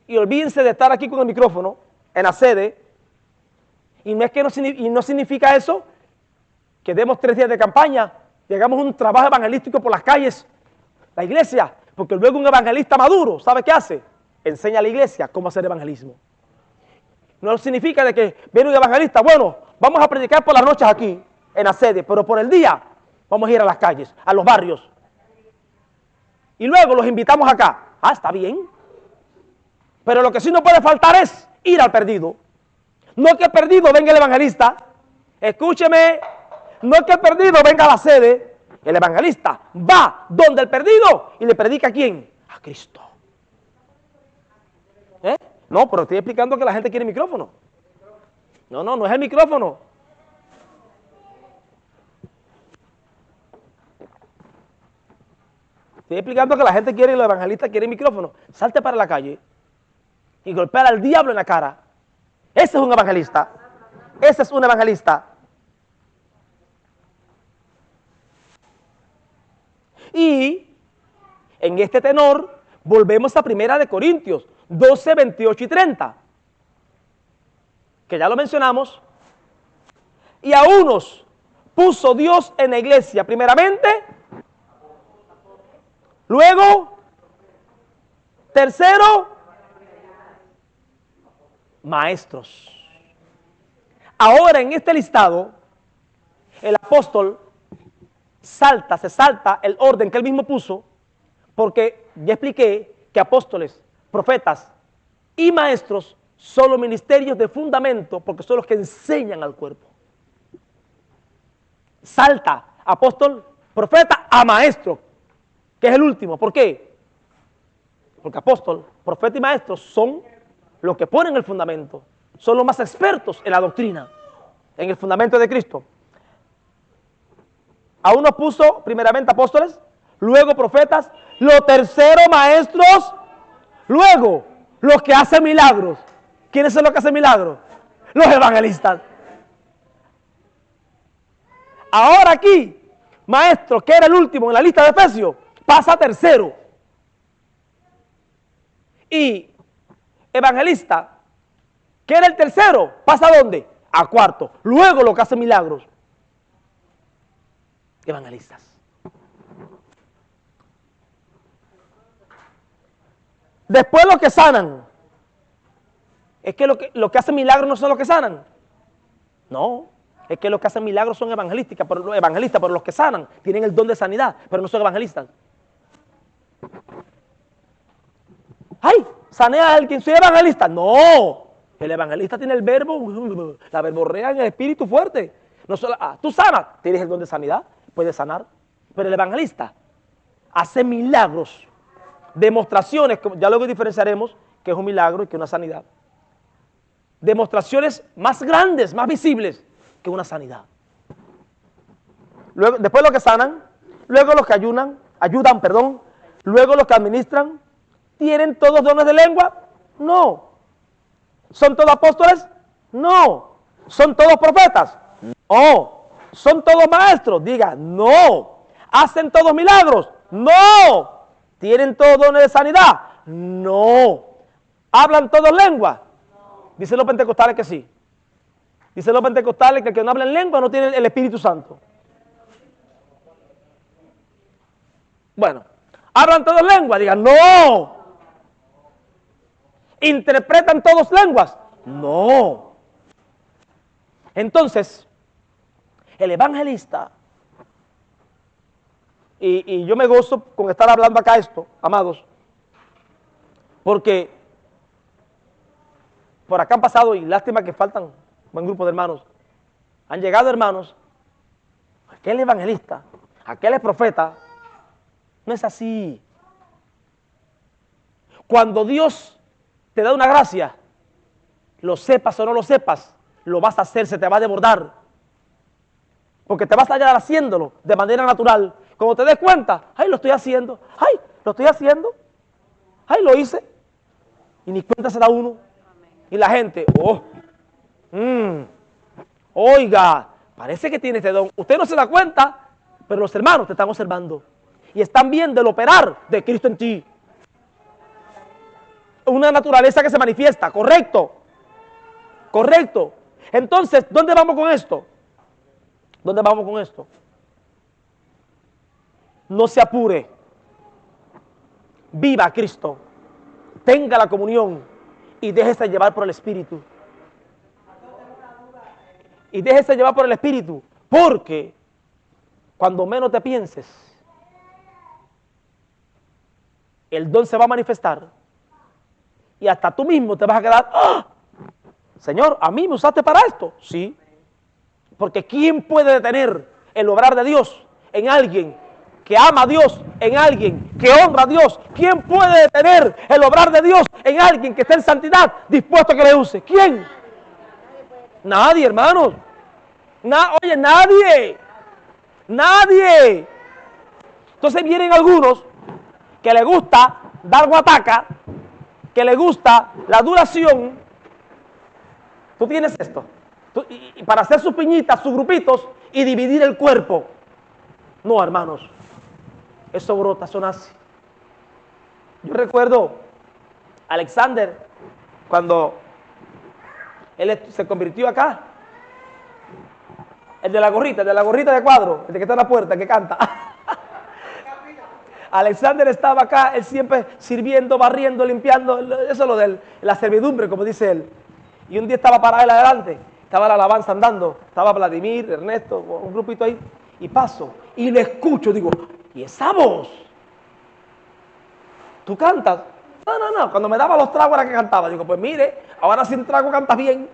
y olvídense de estar aquí con el micrófono en la sede. Y no es que no significa eso que demos 3 días de campaña y hagamos un trabajo evangelístico por las calles, la iglesia, porque luego un evangelista maduro, ¿sabe qué hace? Enseña a la iglesia cómo hacer evangelismo. No significa de que viene un evangelista, bueno, vamos a predicar por las noches aquí, en la sede, pero por el día vamos a ir a las calles, a los barrios. Y luego los invitamos acá. Ah, está bien. Pero lo que sí no puede faltar es ir al perdido. No que el perdido venga el evangelista. Escúcheme, no que el perdido venga a la sede. El evangelista va donde el perdido y le predica ¿a quién? A Cristo. No, pero estoy explicando que la gente quiere micrófono. No es el micrófono. Estoy explicando que la gente quiere y los evangelistas quieren micrófono. Salte para la calle y golpear al diablo en la cara. Ese es un evangelista. Ese es un evangelista. Y en este tenor volvemos a 1 Corintios 12, 28 y 30, que ya lo mencionamos. Y a unos puso Dios en la iglesia primeramente, luego, tercero, maestros. Ahora en este listado, el apóstol se salta el orden que él mismo puso, porque ya expliqué que apóstoles, profetas y maestros son los ministerios de fundamento, porque son los que enseñan al cuerpo. Salta apóstol, profeta a maestro, que es el último. ¿Por qué? Porque apóstol, profeta y maestro son los que ponen el fundamento, son los más expertos en la doctrina, en el fundamento de Cristo. A uno puso primeramente apóstoles, luego profetas, lo tercero maestros, luego los que hacen milagros. ¿Quiénes son los que hacen milagros? Los evangelistas. Ahora aquí, maestro, que era el último en la lista de Efesios, pasa a tercero. Y evangelista, que era el tercero, pasa a ¿dónde? A cuarto. Luego los que hacen milagros. Evangelistas. Después los que sanan. Es que lo que hacen milagros no son los que sanan. No, es que los que hacen milagros son evangelistas, pero los que sanan tienen el don de sanidad, pero no son evangelistas. ¡Ay! ¿Sané a alguien? ¿Soy evangelista? No, el evangelista tiene el verbo, la verborrea en el espíritu fuerte. No solo, tú sanas, tienes el don de sanidad, puedes sanar, pero el evangelista hace milagros, demostraciones, ya luego diferenciaremos que es un milagro y que es una sanidad. Demostraciones más grandes, más visibles que una sanidad. luego, después los que sanan, luego los que ayudan, luego los que administran. ¿Tienen todos dones de lengua? No. ¿Son todos apóstoles? No. ¿Son todos profetas? No. ¿Son todos maestros? Diga, no. ¿Hacen todos milagros? No. ¿Tienen todos dones de sanidad? No. ¿Hablan todos lengua? Dicen los pentecostales que sí. Dicen los pentecostales que el que no habla en lengua no tiene el Espíritu Santo. Bueno, ¿hablan todos lengua? Digan, no. ¿Interpretan todos lenguas? No. Entonces, el evangelista, y yo me gozo con estar hablando acá esto, amados, porque por acá han pasado, y lástima que faltan un buen grupo de hermanos, han llegado hermanos, aquel evangelista, aquel es profeta, no es así. Cuando Dios te da una gracia, lo sepas o no lo sepas, lo vas a hacer, se te va a desbordar. Porque te vas a hallar haciéndolo de manera natural. Cuando te des cuenta, ay, lo estoy haciendo, ay, lo estoy haciendo, ay, lo hice. Y ni cuenta se da uno. Y la gente, oiga, parece que tiene este don. Usted no se da cuenta, pero los hermanos te están observando. Y están viendo el operar de Cristo en ti. Una naturaleza que se manifiesta, correcto. Correcto. Entonces, ¿dónde vamos con esto? ¿Dónde vamos con esto? No se apure. Viva a Cristo. Tenga la comunión y déjese llevar por el Espíritu. Y déjese llevar por el Espíritu, porque cuando menos te pienses, el don se va a manifestar y hasta tú mismo te vas a quedar, ¡ah! Señor, ¿a mí me usaste para esto? Sí, porque ¿quién puede detener el obrar de Dios en alguien que ama a Dios, en alguien que honra a Dios? ¿Quién puede detener el obrar de Dios en alguien que esté en santidad, dispuesto a que le use? ¿Quién? Nadie, hermanos. Oye, nadie. Nadie. Entonces vienen algunos que les gusta dar guataca, que les gusta la duración. Tú tienes esto. Y para hacer sus piñitas, sus grupitos y dividir el cuerpo. No, hermanos. Eso brota, eso nace. Yo recuerdo a Alexander cuando él se convirtió acá. El de la gorrita de cuadro, el de que está en la puerta, el que canta. Alexander estaba acá, él siempre sirviendo, barriendo, limpiando, eso es lo de la servidumbre, como dice él. Y un día estaba parado él adelante, estaba la alabanza andando, estaba Vladimir, Ernesto, un grupito ahí, y paso, y lo escucho, digo, ¿y esa voz? ¿Tú cantas? No, cuando me daba los tragos era que cantaba. Digo, pues mire, ahora sin trago cantas bien.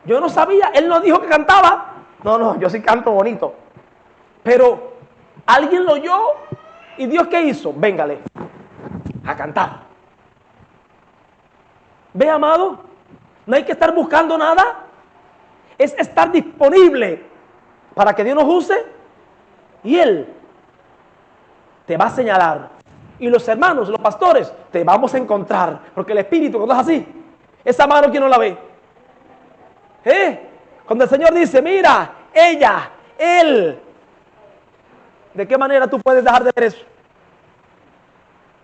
Yo no sabía, él no dijo que cantaba. No, yo sí canto bonito. Pero alguien lo oyó y Dios, ¿qué hizo? Véngale a cantar. Ve, amado, no hay que estar buscando nada. Es estar disponible para que Dios nos use y Él te va a señalar. Y los hermanos, los pastores, te vamos a encontrar. Porque el Espíritu, cuando es así, esa mano, ¿quién no la ve? Cuando el Señor dice, mira, ella, él, ¿de qué manera tú puedes dejar de ver eso?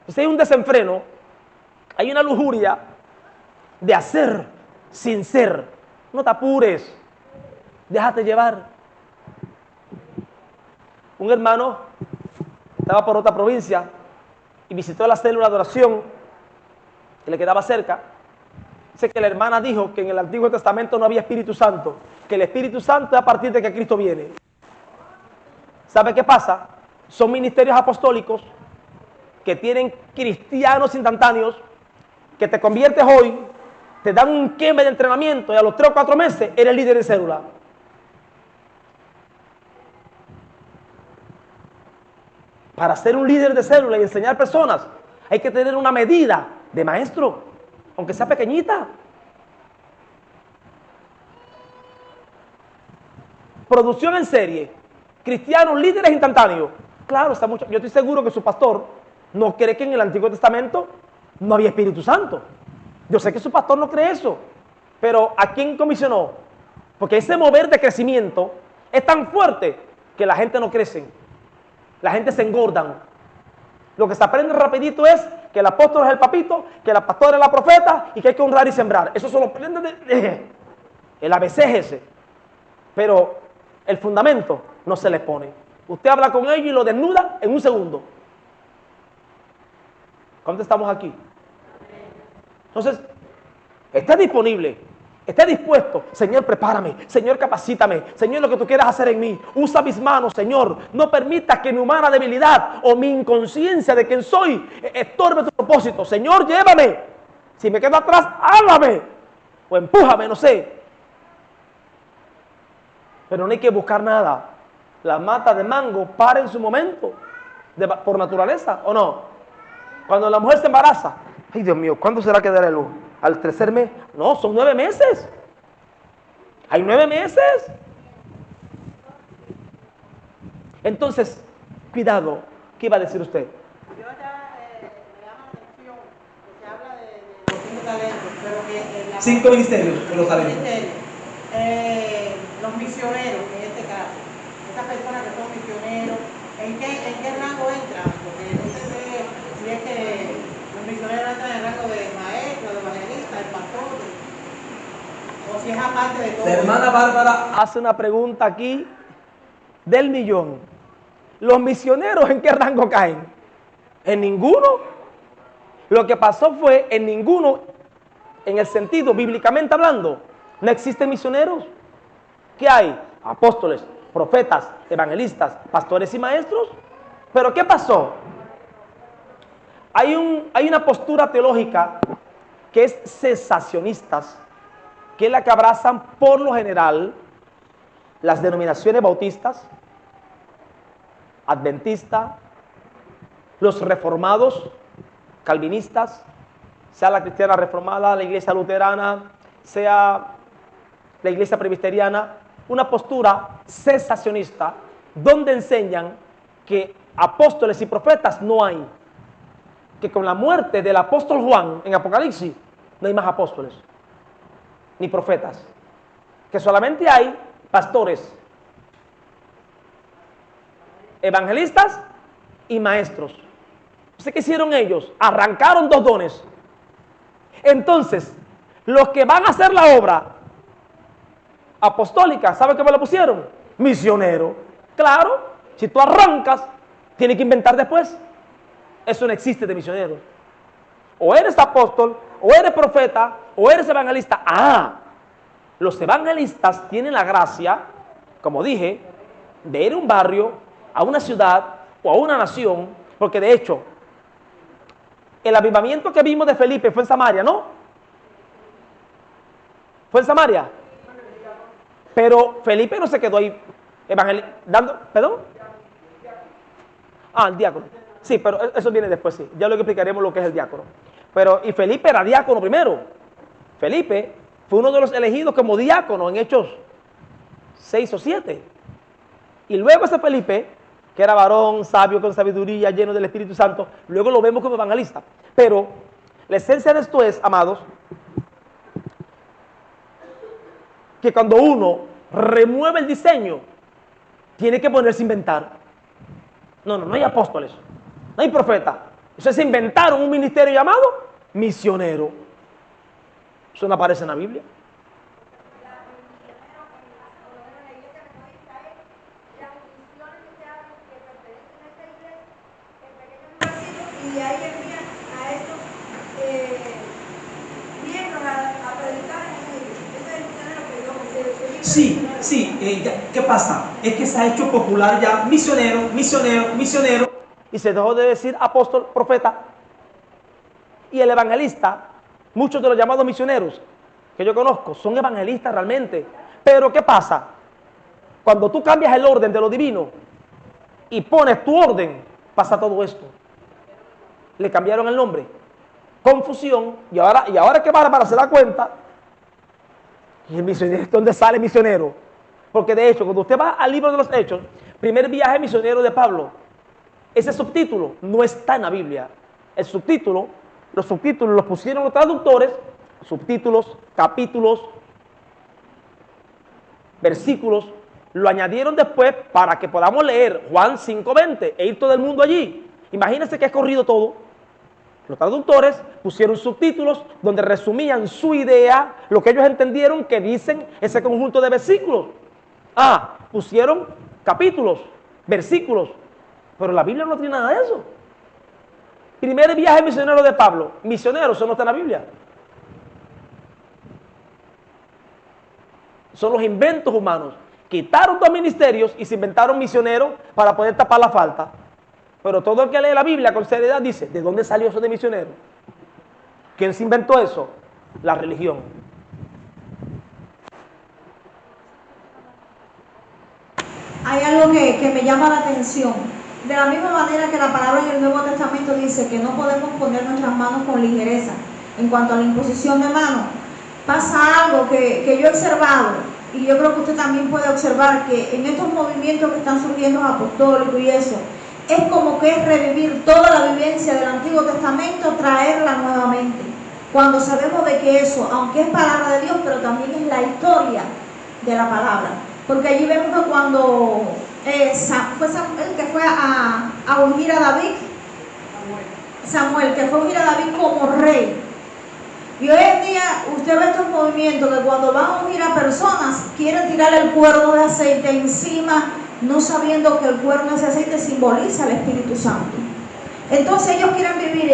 Pues hay un desenfreno, hay una lujuria de hacer sin ser. No te apures, déjate llevar. Un hermano estaba por otra provincia y visitó la célula de oración que le quedaba cerca. Dice que la hermana dijo que en el Antiguo Testamento no había Espíritu Santo, que el Espíritu Santo es a partir de que Cristo viene. ¿Sabe qué pasa? Son ministerios apostólicos que tienen cristianos instantáneos, que te conviertes hoy, te dan un queme de entrenamiento y a los 3 o 4 meses eres líder de célula. Para ser un líder de célula y enseñar personas, hay que tener una medida de maestro, aunque sea pequeñita. producción en serie, cristianos líderes instantáneos. Claro, está mucho. Yo estoy seguro que su pastor no cree que en el Antiguo Testamento no había Espíritu Santo. Yo sé que su pastor no cree eso. Pero ¿a quién comisionó? Porque ese mover de crecimiento es tan fuerte que la gente no crece. La gente se engordan. Lo que se aprende rapidito es que el apóstol es el papito, que la pastora es la profeta y que hay que honrar y sembrar. Eso solo aprende el ABC es ese. Pero el fundamento no se le pone. Usted habla con ellos y lo desnuda en un segundo. ¿Cuántos estamos aquí? Entonces, esté disponible, esté dispuesto. Señor, prepárame. Señor, capacítame. Señor, lo que tú quieras hacer en mí. Usa mis manos, Señor. No permitas que mi humana debilidad o mi inconsciencia de quién soy estorbe tu propósito. Señor, llévame. Si me quedo atrás, háblame. O empújame, no sé. Pero no hay que buscar nada. La mata de mango para en su momento, por naturaleza, ¿o no? Cuando la mujer se embaraza, ay Dios mío, ¿cuándo será que dará luz? ¿Al tercer mes? No, son 9 meses. Hay 9 meses. Entonces, cuidado, ¿qué iba a decir usted? Yo ya me llama la atención que se habla de los 5 talentos, pero que 5 ministerios de los talentos. Los misioneros, en este caso, esas personas que son misioneros, ¿en qué rango entran? Porque no sé si es que los misioneros entran en el rango de maestro, de evangelista, de pastor, o si es aparte de todo. La hermana Bárbara Hace una pregunta aquí del millón. ¿Los misioneros en qué rango caen? En ninguno. Lo que pasó fue en ninguno, en el sentido bíblicamente hablando, no existen misioneros. ¿Qué hay? Apóstoles, profetas, evangelistas, pastores y maestros. ¿Pero qué pasó? Hay una postura teológica que es cesacionistas, que es la que abrazan por lo general las denominaciones bautistas, adventistas, los reformados, calvinistas, sea la cristiana reformada, la iglesia luterana, sea la iglesia presbiteriana, una postura cesacionista donde enseñan que apóstoles y profetas no hay, que con la muerte del apóstol Juan en Apocalipsis no hay más apóstoles ni profetas, que solamente hay pastores, evangelistas y maestros. ¿Qué hicieron ellos? Arrancaron 2 dones. Entonces, los que van a hacer la obra apostólica, ¿sabe qué me lo pusieron? Misionero. Claro, si tú arrancas, tienes que inventar después. Eso no existe de misioneros. O eres apóstol, o eres profeta, o eres evangelista. Ah, los evangelistas tienen la gracia, como dije, de ir a un barrio, a una ciudad o a una nación, porque de hecho, el avivamiento que vimos de Felipe fue en Samaria, ¿no? ¿Fue en Samaria? Pero Felipe no se quedó ahí dando, ¿perdón? Ah, el diácono. Sí, pero eso viene después, sí. Ya luego explicaremos lo que es el diácono. Pero, y Felipe era diácono primero. Felipe fue uno de los elegidos como diácono en Hechos 6 o 7. Y luego ese Felipe, que era varón, sabio, con sabiduría, lleno del Espíritu Santo, luego lo vemos como evangelista. Pero la esencia de esto es, amados, que cuando uno remueve el diseño, tiene que ponerse a inventar. No hay apóstoles, no hay profetas. Ustedes se inventaron un ministerio llamado misionero. Eso no aparece en la Biblia. Y de ahí envían a estos miembros a predicar en esa iglesia. Ese es el misionero que yo considero. Sí, ¿qué pasa? Es que se ha hecho popular ya misionero. Y se dejó de decir apóstol, profeta. Y el evangelista, muchos de los llamados misioneros que yo conozco, son evangelistas realmente. Pero ¿qué pasa? Cuando tú cambias el orden de lo divino y pones tu orden, pasa todo esto. Le cambiaron el nombre. Confusión. Y ahora que Bárbara se da cuenta, y el misionero, ¿dónde sale misionero? Porque de hecho, cuando usted va al libro de los Hechos, primer viaje misionero de Pablo, ese subtítulo no está en la Biblia. El subtítulo, los subtítulos los pusieron los traductores, subtítulos, capítulos, versículos, lo añadieron después para que podamos leer Juan 5:20 e ir todo el mundo allí. Imagínense que ha corrido todo. Los traductores pusieron subtítulos donde resumían su idea, lo que ellos entendieron que dicen ese conjunto de versículos. Pusieron capítulos, versículos, pero la Biblia no tiene nada de eso. Primer viaje misionero de Pablo, misionero, eso no está en la Biblia. Son los inventos humanos. Quitaron dos ministerios y se inventaron misioneros para poder tapar la falta. Pero todo el que lee la Biblia con seriedad dice, ¿de dónde salió eso de misionero? ¿Quién se inventó eso? La religión. Hay algo que me llama la atención. De la misma manera que la palabra en el Nuevo Testamento dice que no podemos poner nuestras manos con ligereza en cuanto a la imposición de manos, pasa algo que yo he observado, y yo creo que usted también puede observar, que en estos movimientos que están surgiendo apostólicos y eso, es como que es revivir toda la vivencia del Antiguo Testamento, traerla nuevamente, cuando sabemos de que eso, aunque es palabra de Dios, pero también es la historia de la palabra. Porque allí vemos que cuando fue Samuel que fue a ungir a David, Samuel que fue a ungir a David como rey. Y hoy en día usted ve estos movimientos que cuando van a ungir a personas quieren tirarle el cuerno de aceite encima, no sabiendo que el cuerno de ese aceite simboliza al Espíritu Santo. Entonces ellos quieren vivir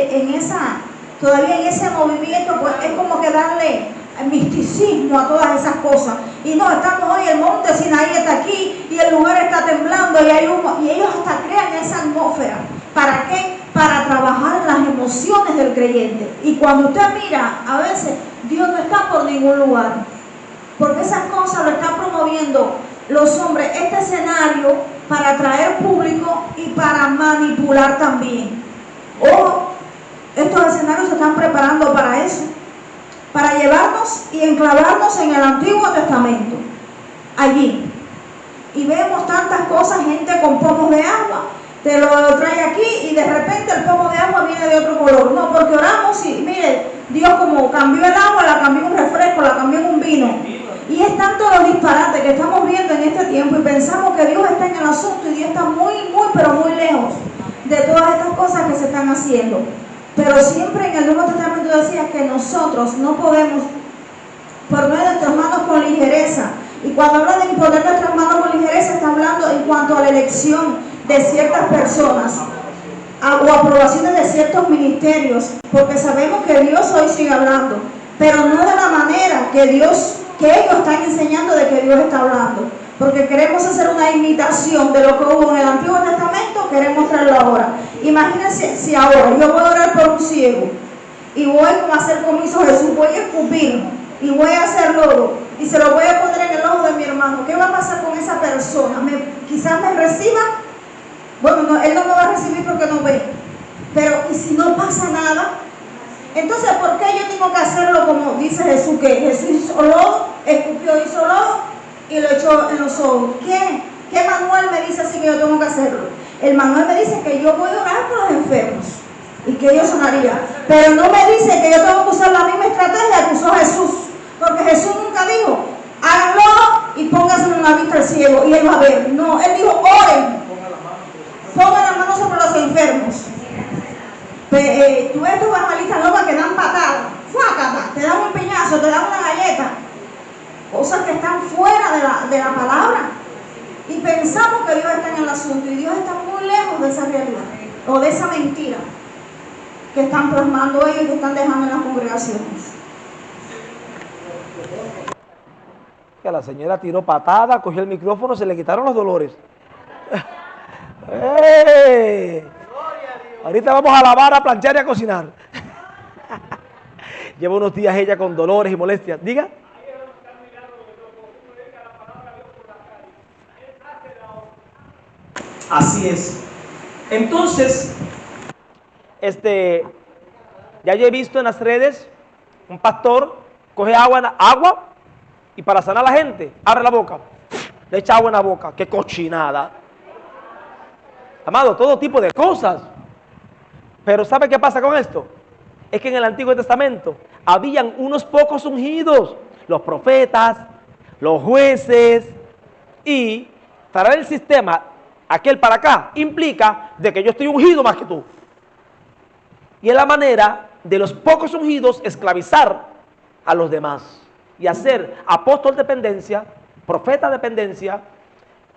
todavía en ese movimiento, pues es como que darle misticismo a todas esas cosas. Y no, estamos hoy, el monte Sinaí está aquí y el lugar está temblando y hay humo, y ellos hasta crean esa atmósfera. ¿Para qué? Para trabajar las emociones del creyente. Y cuando usted mira, a veces Dios no está por ningún lugar, porque esas cosas lo están promoviendo los hombres, este escenario, para atraer público y para manipular también. Estos escenarios se están preparando para eso, para llevarnos y enclavarnos en el Antiguo Testamento, allí. Y vemos tantas cosas, gente con pomos de agua, te lo trae aquí y de repente el pomo de agua viene de otro color. No, porque oramos y mire, Dios como cambió el agua, la cambió en un refresco, la cambió en un vino. Y es tanto los disparates que estamos viendo en este tiempo y pensamos que Dios está en el asunto y Dios está muy, pero muy lejos de todas estas cosas que se están haciendo. Pero siempre en el Nuevo Testamento decía que nosotros no podemos poner nuestras manos con ligereza. Y cuando habla de poner nuestras manos con ligereza, está hablando en cuanto a la elección de ciertas personas o aprobaciones de ciertos ministerios, porque sabemos que Dios hoy sigue hablando, pero no de la manera que ellos están enseñando de que Dios está hablando, porque queremos hacer una imitación de lo que hubo en el Antiguo Testamento, queremos traerlo ahora. Imagínense si ahora yo voy a orar por un ciego y voy a hacer como hizo Jesús, voy a escupir y voy a hacer lodo y se lo voy a poner en el ojo de mi hermano. ¿Qué va a pasar con esa persona? Quizás me reciba. Bueno, no, él no me va a recibir porque no ve. Pero, ¿y si no pasa nada? Entonces, ¿por qué yo tengo que hacerlo como dice Jesús? Que Jesús hizo lodo, escupió, hizo lodo y lo echó en los ojos. ¿Qué manual me dice así que yo tengo que hacerlo? El manual me dice que yo voy a orar por los enfermos y que ellos sanarían. Pero no me dice que yo tengo que usar la misma estrategia que usó Jesús. Porque Jesús nunca dijo, háganlo y póngaselo en la vista al ciego y él va a ver. No, él dijo, oren. Pongan las manos sobre los enfermos. Tú ves estos evangelistas locos que dan patadas, ¡fuácata! Te dan un piñazo, te dan una galleta, cosas que están fuera de la palabra. Y pensamos que Dios está en el asunto y Dios está muy lejos de esa realidad o de esa mentira que están plasmando ellos y que están dejando en las congregaciones. Que la señora tiró patada, cogió el micrófono, se le quitaron los dolores. ¡Hey! Ahorita vamos a lavar, a planchar y a cocinar. Lleva unos días ella con dolores y molestias. Diga. Así es. Entonces, ya yo he visto en las redes un pastor coge agua y para sanar a la gente abre la boca le echa agua en la boca. ¡Qué cochinada! Amado, todo tipo de cosas. Pero ¿sabe qué pasa con esto? Es que en el Antiguo Testamento habían unos pocos ungidos, los profetas, los jueces, y traer el sistema aquel para acá implica de que yo estoy ungido más que tú. Y es la manera de los pocos ungidos esclavizar a los demás y hacer apóstol de dependencia, profeta de dependencia,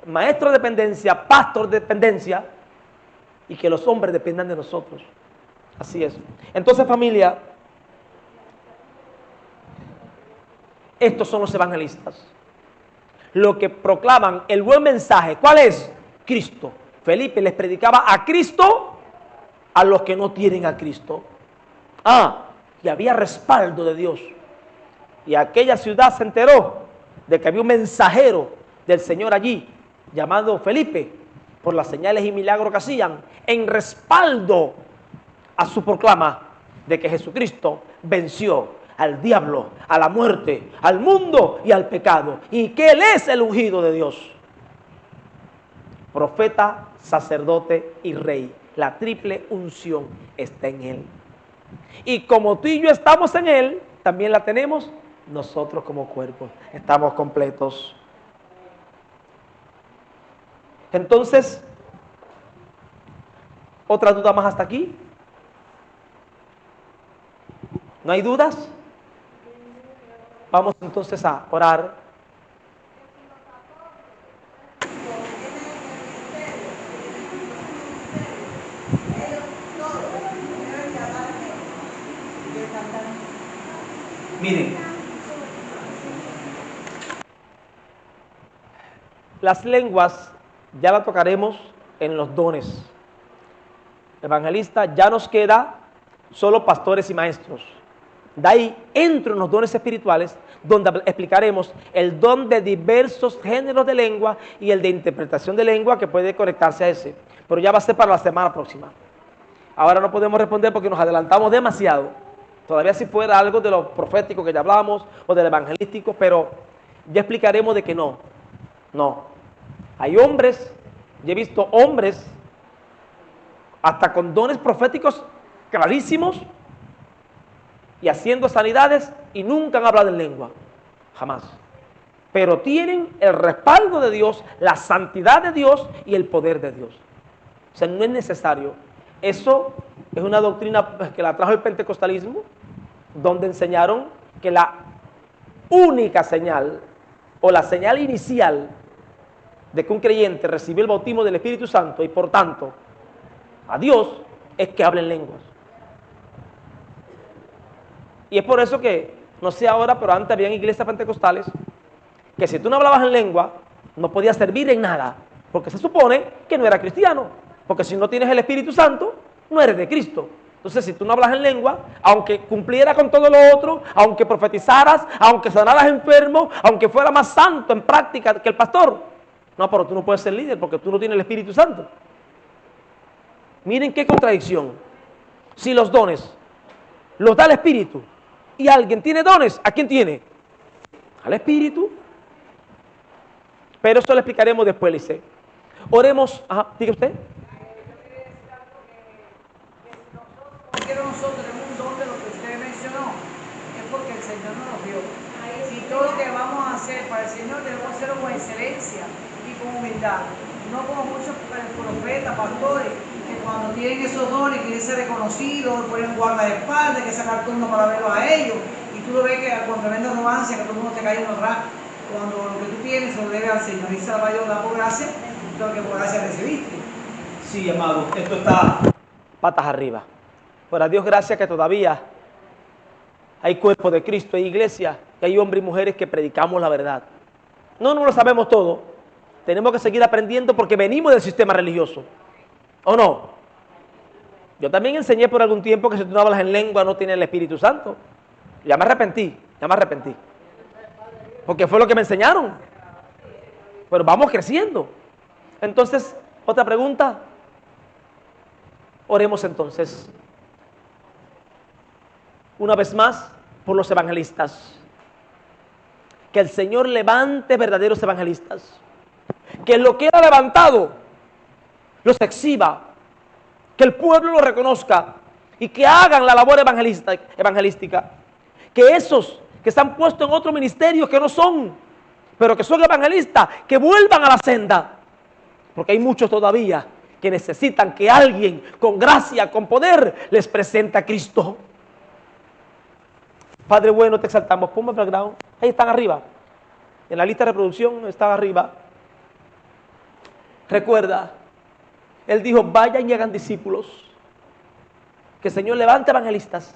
maestro de dependencia, pastor de dependencia, y que los hombres dependan de nosotros. Así es. Entonces, familia, estos son los evangelistas, los que proclaman el buen mensaje. ¿Cuál es? Cristo. Felipe les predicaba a Cristo a los que no tienen a Cristo. Y había respaldo de Dios. Y aquella ciudad se enteró de que había un mensajero del Señor allí, llamado Felipe, por las señales y milagros que hacían, en respaldo a su proclama de que Jesucristo venció al diablo, a la muerte, al mundo y al pecado, y que Él es el ungido de Dios. Profeta, sacerdote y rey. La triple unción está en Él. Y como tú y yo estamos en Él, también la tenemos nosotros como cuerpo. Estamos completos. Entonces, ¿otra duda más hasta aquí? ¿No hay dudas? Vamos entonces a orar. Miren, las lenguas ya las tocaremos en los dones. Evangelista, ya nos queda solo pastores y maestros. De ahí entro en los dones espirituales, donde explicaremos el don de diversos géneros de lengua y el de interpretación de lengua, que puede conectarse a ese. Pero ya va a ser para la semana próxima. Ahora no podemos responder porque nos adelantamos demasiado. Todavía si fuera algo de lo profético que ya hablamos o del evangelístico, pero ya explicaremos de que no. No. Hay hombres, yo he visto hombres hasta con dones proféticos clarísimos y haciendo sanidades y nunca han hablado en lengua. Jamás. Pero tienen el respaldo de Dios, la santidad de Dios y el poder de Dios. O sea, no es necesario. Eso es una doctrina que la trajo el pentecostalismo, donde enseñaron que la única señal o la señal inicial de que un creyente recibió el bautismo del Espíritu Santo y por tanto a Dios es que hable en lenguas. Y es por eso que, no sé ahora, pero antes habían iglesias pentecostales que si tú no hablabas en lengua no podías servir en nada, porque se supone que no era cristiano, porque si no tienes el Espíritu Santo no eres de Cristo. Entonces, si tú no hablas en lengua, aunque cumpliera con todo lo otro, aunque profetizaras, aunque sanaras enfermos, aunque fuera más santo en práctica que el pastor, no, pero tú no puedes ser líder porque tú no tienes el Espíritu Santo. Miren qué contradicción. Si los dones los da el Espíritu y alguien tiene dones, ¿a quién tiene? Al Espíritu. Pero eso lo explicaremos después, Lice. Oremos. Ajá, diga usted. Nosotros tenemos un don de lo que usted mencionó, es porque el Señor nos lo dio. Si todo lo que vamos a hacer para el Señor debemos hacerlo con excelencia y con humildad, no como muchos profetas, pastores, que cuando tienen esos dones quieren ser reconocidos, ponen guardaespaldas, que sacar turno para verlos a ellos, y tú lo ves que con tremenda arrogancia, que todo el mundo te cae en honrar, cuando lo que tú tienes se lo debe al Señor, y salva Dios da por gracia, lo que por gracia recibiste. Sí, amado, esto está patas arriba. Pero a Dios gracias que todavía hay cuerpo de Cristo, hay iglesia, y hay hombres y mujeres que predicamos la verdad. No lo sabemos todo. Tenemos que seguir aprendiendo porque venimos del sistema religioso. ¿O no? Yo también enseñé por algún tiempo que si tú no hablas en lengua no tienes el Espíritu Santo. Ya me arrepentí. Porque fue lo que me enseñaron. Pero vamos creciendo. Entonces, otra pregunta. Oremos entonces. Una vez más, por los evangelistas. Que el Señor levante verdaderos evangelistas. que lo que era levantado los exhiba, que el pueblo lo reconozca y que hagan la labor evangelística. Que esos que se han puesto en otro ministerio que no son, pero que son evangelistas, que vuelvan a la senda. Porque hay muchos todavía que necesitan que alguien con gracia, con poder, les presente a Cristo. Padre bueno, te exaltamos. Ponme el background. Ahí están arriba. En la lista de reproducción están arriba. Recuerda, Él dijo, vayan y hagan discípulos. Que el Señor levante evangelistas,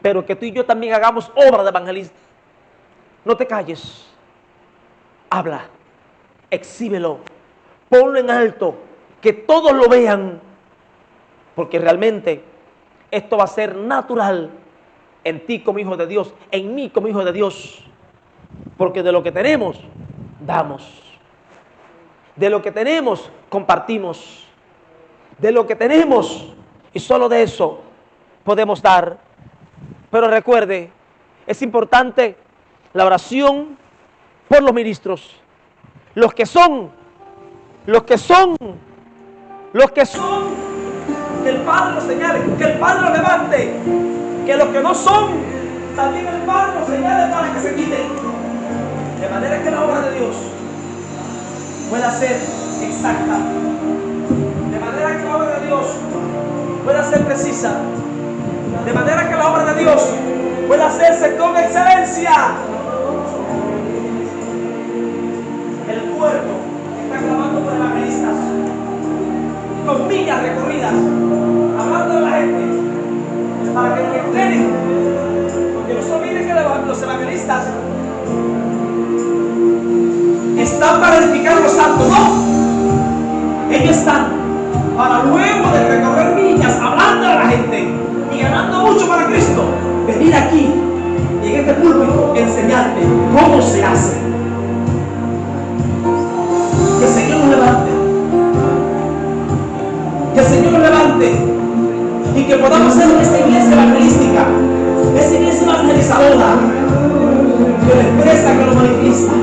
pero que tú y yo también hagamos obra de evangelistas. No te calles. Habla. Exhíbelo. Ponlo en alto. Que todos lo vean. Porque realmente esto va a ser natural en ti como hijo de Dios, en mí como hijo de Dios. Porque de lo que tenemos, damos. De lo que tenemos, compartimos. De lo que tenemos, y solo de eso podemos dar. Pero recuerde, es importante la oración por los ministros. Los que son, que el Padre los señale, que el Padre los levante. Que los que no son, también el Padre los señale para que se quiten. De manera que la obra de Dios pueda ser exacta. De manera que la obra de Dios pueda ser precisa. De manera que la obra de Dios pueda hacerse con excelencia. El puerto está clamando por evangelistas, con millas recorridas, hablando de la gente, para que nos entrenen. Porque no se olviden que los evangelistas están para edificar los santos, ¿no? Ellos están para luego de recorrer millas, hablando a la gente y ganando mucho para Cristo, venir aquí y en este púlpito enseñarte cómo se hace. Que el Señor nos levante. Que el Señor nos levante y que podamos ser esa iglesia evangelística, esa iglesia evangelizadora, que lo expresa, que lo manifiesta.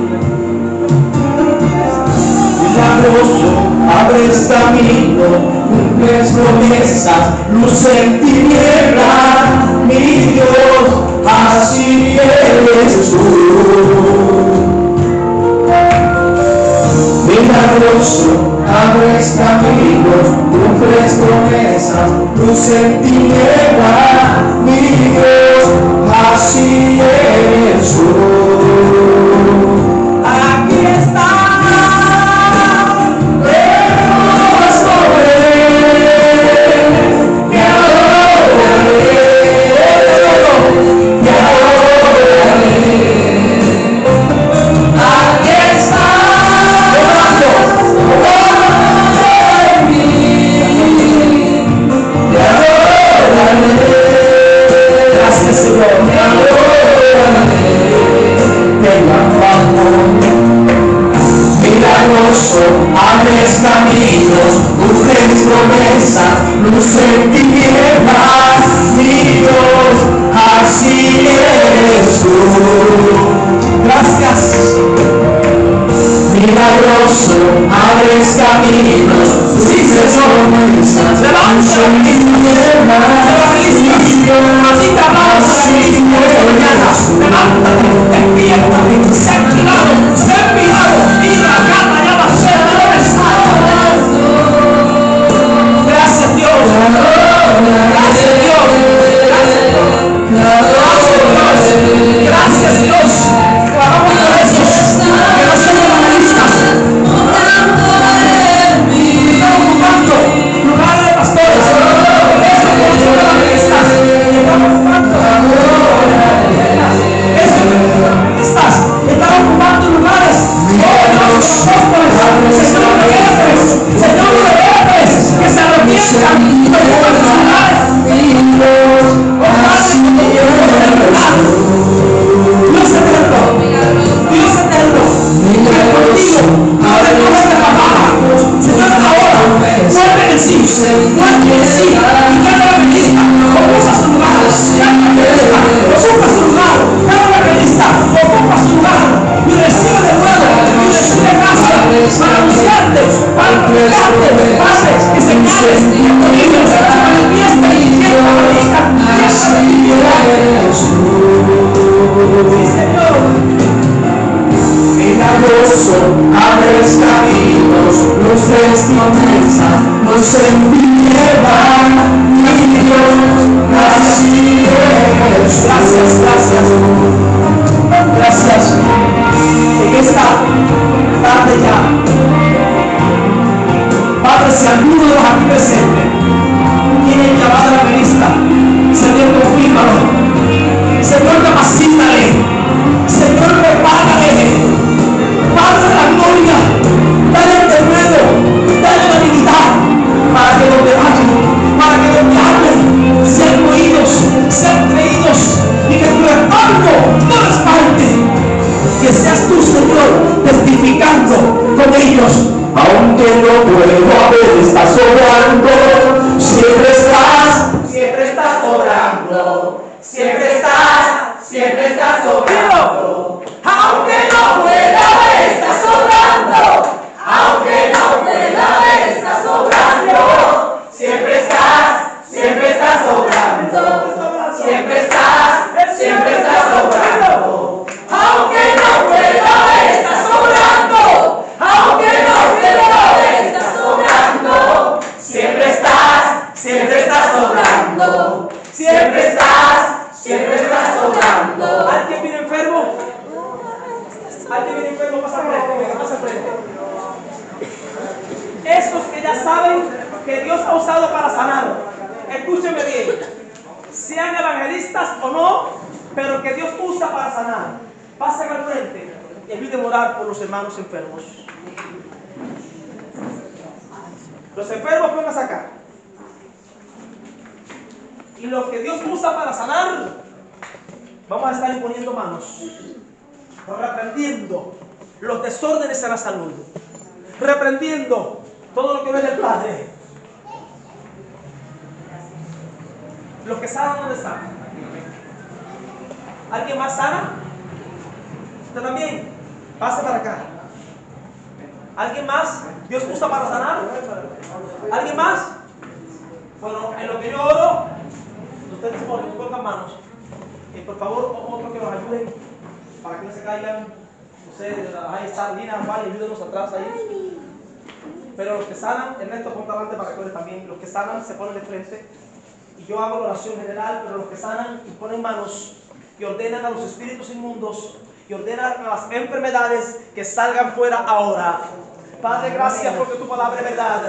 Milagroso, abres camino, cumples promesas, luz en tinieblas, mi Dios, así eres tú. Milagroso, abres camino, cumples promesas, luz en tinieblas. gozo, abres caminos, luces promesa, luz en tinieblas, mi Dios, así es. Gracias, gracias. Gracias. En esta tarde ya, Padre, si alguno de los aquí presentes tiene llamada a la revista, Señor, confírmalo. Señor, capacítale. Señor, prepárale. Padre de la gloria, dale el denuedo, dale la habilidad para que donde vayan, para que donde hablen, sean oídos, sean creídos y que tu respaldo no les falte. Que seas tú, Señor, testificando con ellos. Aunque no puedo ver, estás obrando, siempre estás obrando, siempre estás obrando. Aunque no pueda ver, estás obrando, aunque no pueda ver, estás obrando, siempre estás obrando, siempre estás obrando. Aunque no pueda ver, estás obrando, aunque no pueda ver, estás obrando, siempre estás obrando, siempre estás obrando. ¿Alguien viene enfermo? ¿Alguien viene enfermo? Pasa al frente, pasa al frente. Esos que ya saben que Dios ha usado para sanar, escúchenme bien, sean evangelistas o no, pero que Dios usa para sanar, pasen al frente y ayuden a orar por los hermanos enfermos. Los enfermos pónganse acá. Y los que Dios usa para sanar, vamos a estar imponiendo manos, reprendiendo los desórdenes en la salud, reprendiendo todo lo que viene del Padre. Los que sanan, ¿dónde están? ¿Alguien más sana? ¿Usted también? Pase para acá. ¿Alguien más? ¿Dios usa para sanar? ¿Alguien más? Bueno, en lo que yo oro, ustedes se ponen, pongan manos. Por favor, otros que nos ayuden para que no se caigan. Ustedes, ahí está Lina, vale, ayúdenos atrás ahí. Pero los que sanan, Ernesto, ponte adelante para que ustedes también. Los que sanan se ponen de frente. Y yo hago la oración general, pero los que sanan y ponen manos y ordenan a los espíritus inmundos y ordenan a las enfermedades que salgan fuera ahora. Padre, gracias porque tu palabra es verdad.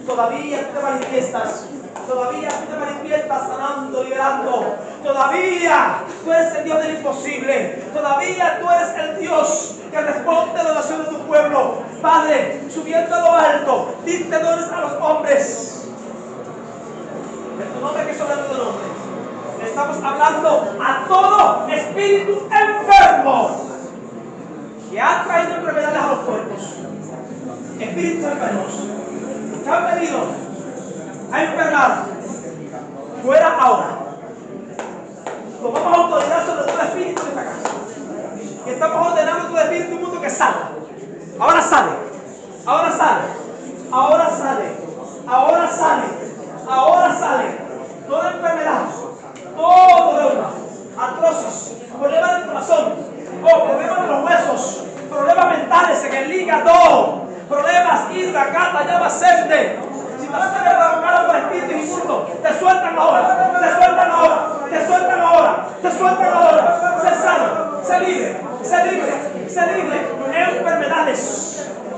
Todavía tú te manifiestas. Todavía tú te manifiestas sanando, liberando. Todavía tú eres el Dios del imposible. Todavía tú eres el Dios que responde a la oración de tu pueblo. Padre, subiendo a lo alto, diste dones a los hombres. En tu nombre que es sobre todo nombre. Estamos hablando a todo espíritu enfermo que ha traído enfermedades a los cuerpos. Espíritus enfermos que han venido a enfermar, fuera ahora. Tomamos autoridad sobre todo espíritu de esta casa y estamos ordenando todo espíritu inmundo que salga. Ahora sale, ahora sale, ahora sale, ahora sale, ahora sale. Toda enfermedad, todo reuma, artrosis, problemas del corazón, problemas de los huesos, problemas mentales en el hígado, problemas hidrocata, llama sende. Si no se le provocaron por espíritu inmundo, te sueltan ahora, te sueltan ahora, te sueltan ahora, te sueltan ahora. Se sano, se libre, se libre, se libre. Enfermedades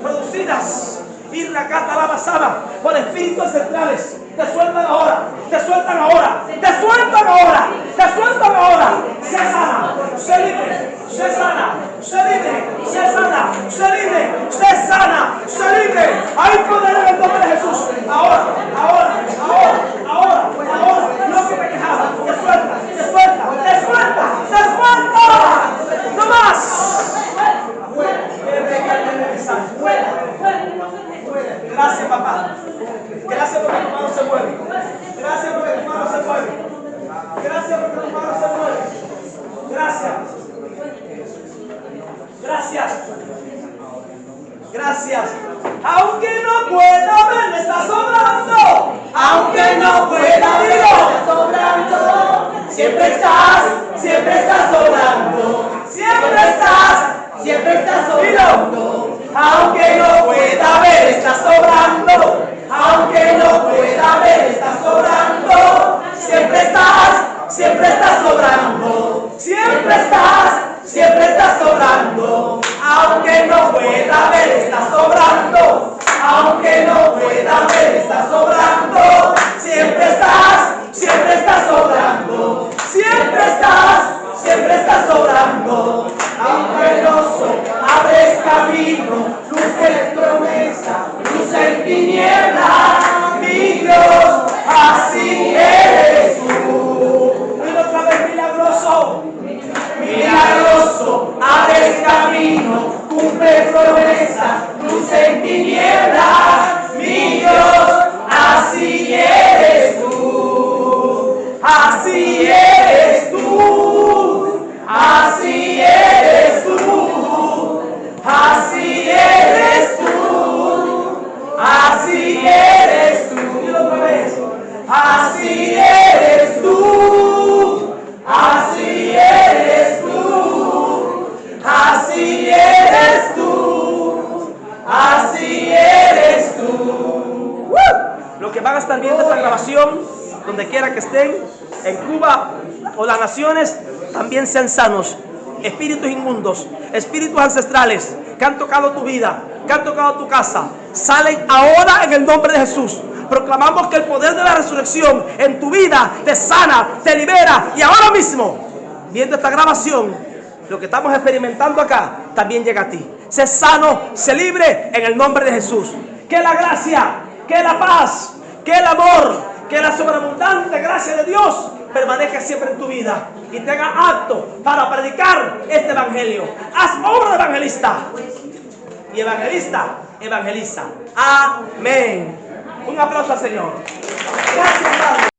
producidas hidrocata, la basada por espíritus centrales. Te sueltan ahora, te sueltan ahora, te sueltan ahora, te sueltan ahora. Se sana, se libre, se sana, se libre, se sana, se libre, se sana, se libre. Hay poder en el nombre de Jesús. Ahora, ahora, ahora, ahora, ahora. No que te quejaba, te suelta, te suelta, te suelta, te suelta. No más. Gracias, papá. Gracias porque tu mano se mueve. Gracias porque tu mano se mueve. Gracias porque tu mano se mueve. Gracias. Gracias. Gracias. Aunque no pueda ver, me está sobrando. Aunque no pueda ver, me está sobrando. Siempre estás sobrando. Siempre estás siempre estás sobrando. Aunque no pueda ver, estás sobrando. Aunque no pueda ver, estás sobrando. Siempre estás sobrando. Siempre estás sobrando. Aunque no pueda ver, estás sobrando. Aunque no pueda ver, estás sobrando. Siempre estás sobrando. Siempre estás sobrando. Aunque no abres camino, luz en promesa, luz en tiniebla, mi Dios, así eres tú. Y otra vez milagroso, milagroso, abres camino, cumple promesa, luz en tiniebla, mi Dios, así eres tú. Así eres tú. Así eres tú. Así eres tú. Así eres tú. Dilo otra vez. Así eres tú. Así eres tú. Así eres tú. Así eres tú. Los que van a estar viendo esta grabación, donde quiera que estén, en Cuba o las naciones, también sean sanos. Espíritus inmundos, espíritus ancestrales que han tocado tu vida, que han tocado tu casa, salen ahora en el nombre de Jesús. Proclamamos que el poder de la resurrección en tu vida te sana, te libera, y ahora mismo, viendo esta grabación, lo que estamos experimentando acá también llega a ti. Sé sano, sé libre en el nombre de Jesús. Que la gracia, que la paz, que el amor, que la sobreabundante gracia de Dios permanezca siempre en tu vida y te haga apto para predicar este evangelio. Haz obra de evangelista, y evangelista evangeliza. Amén. Un aplauso al Señor. Gracias, Padre.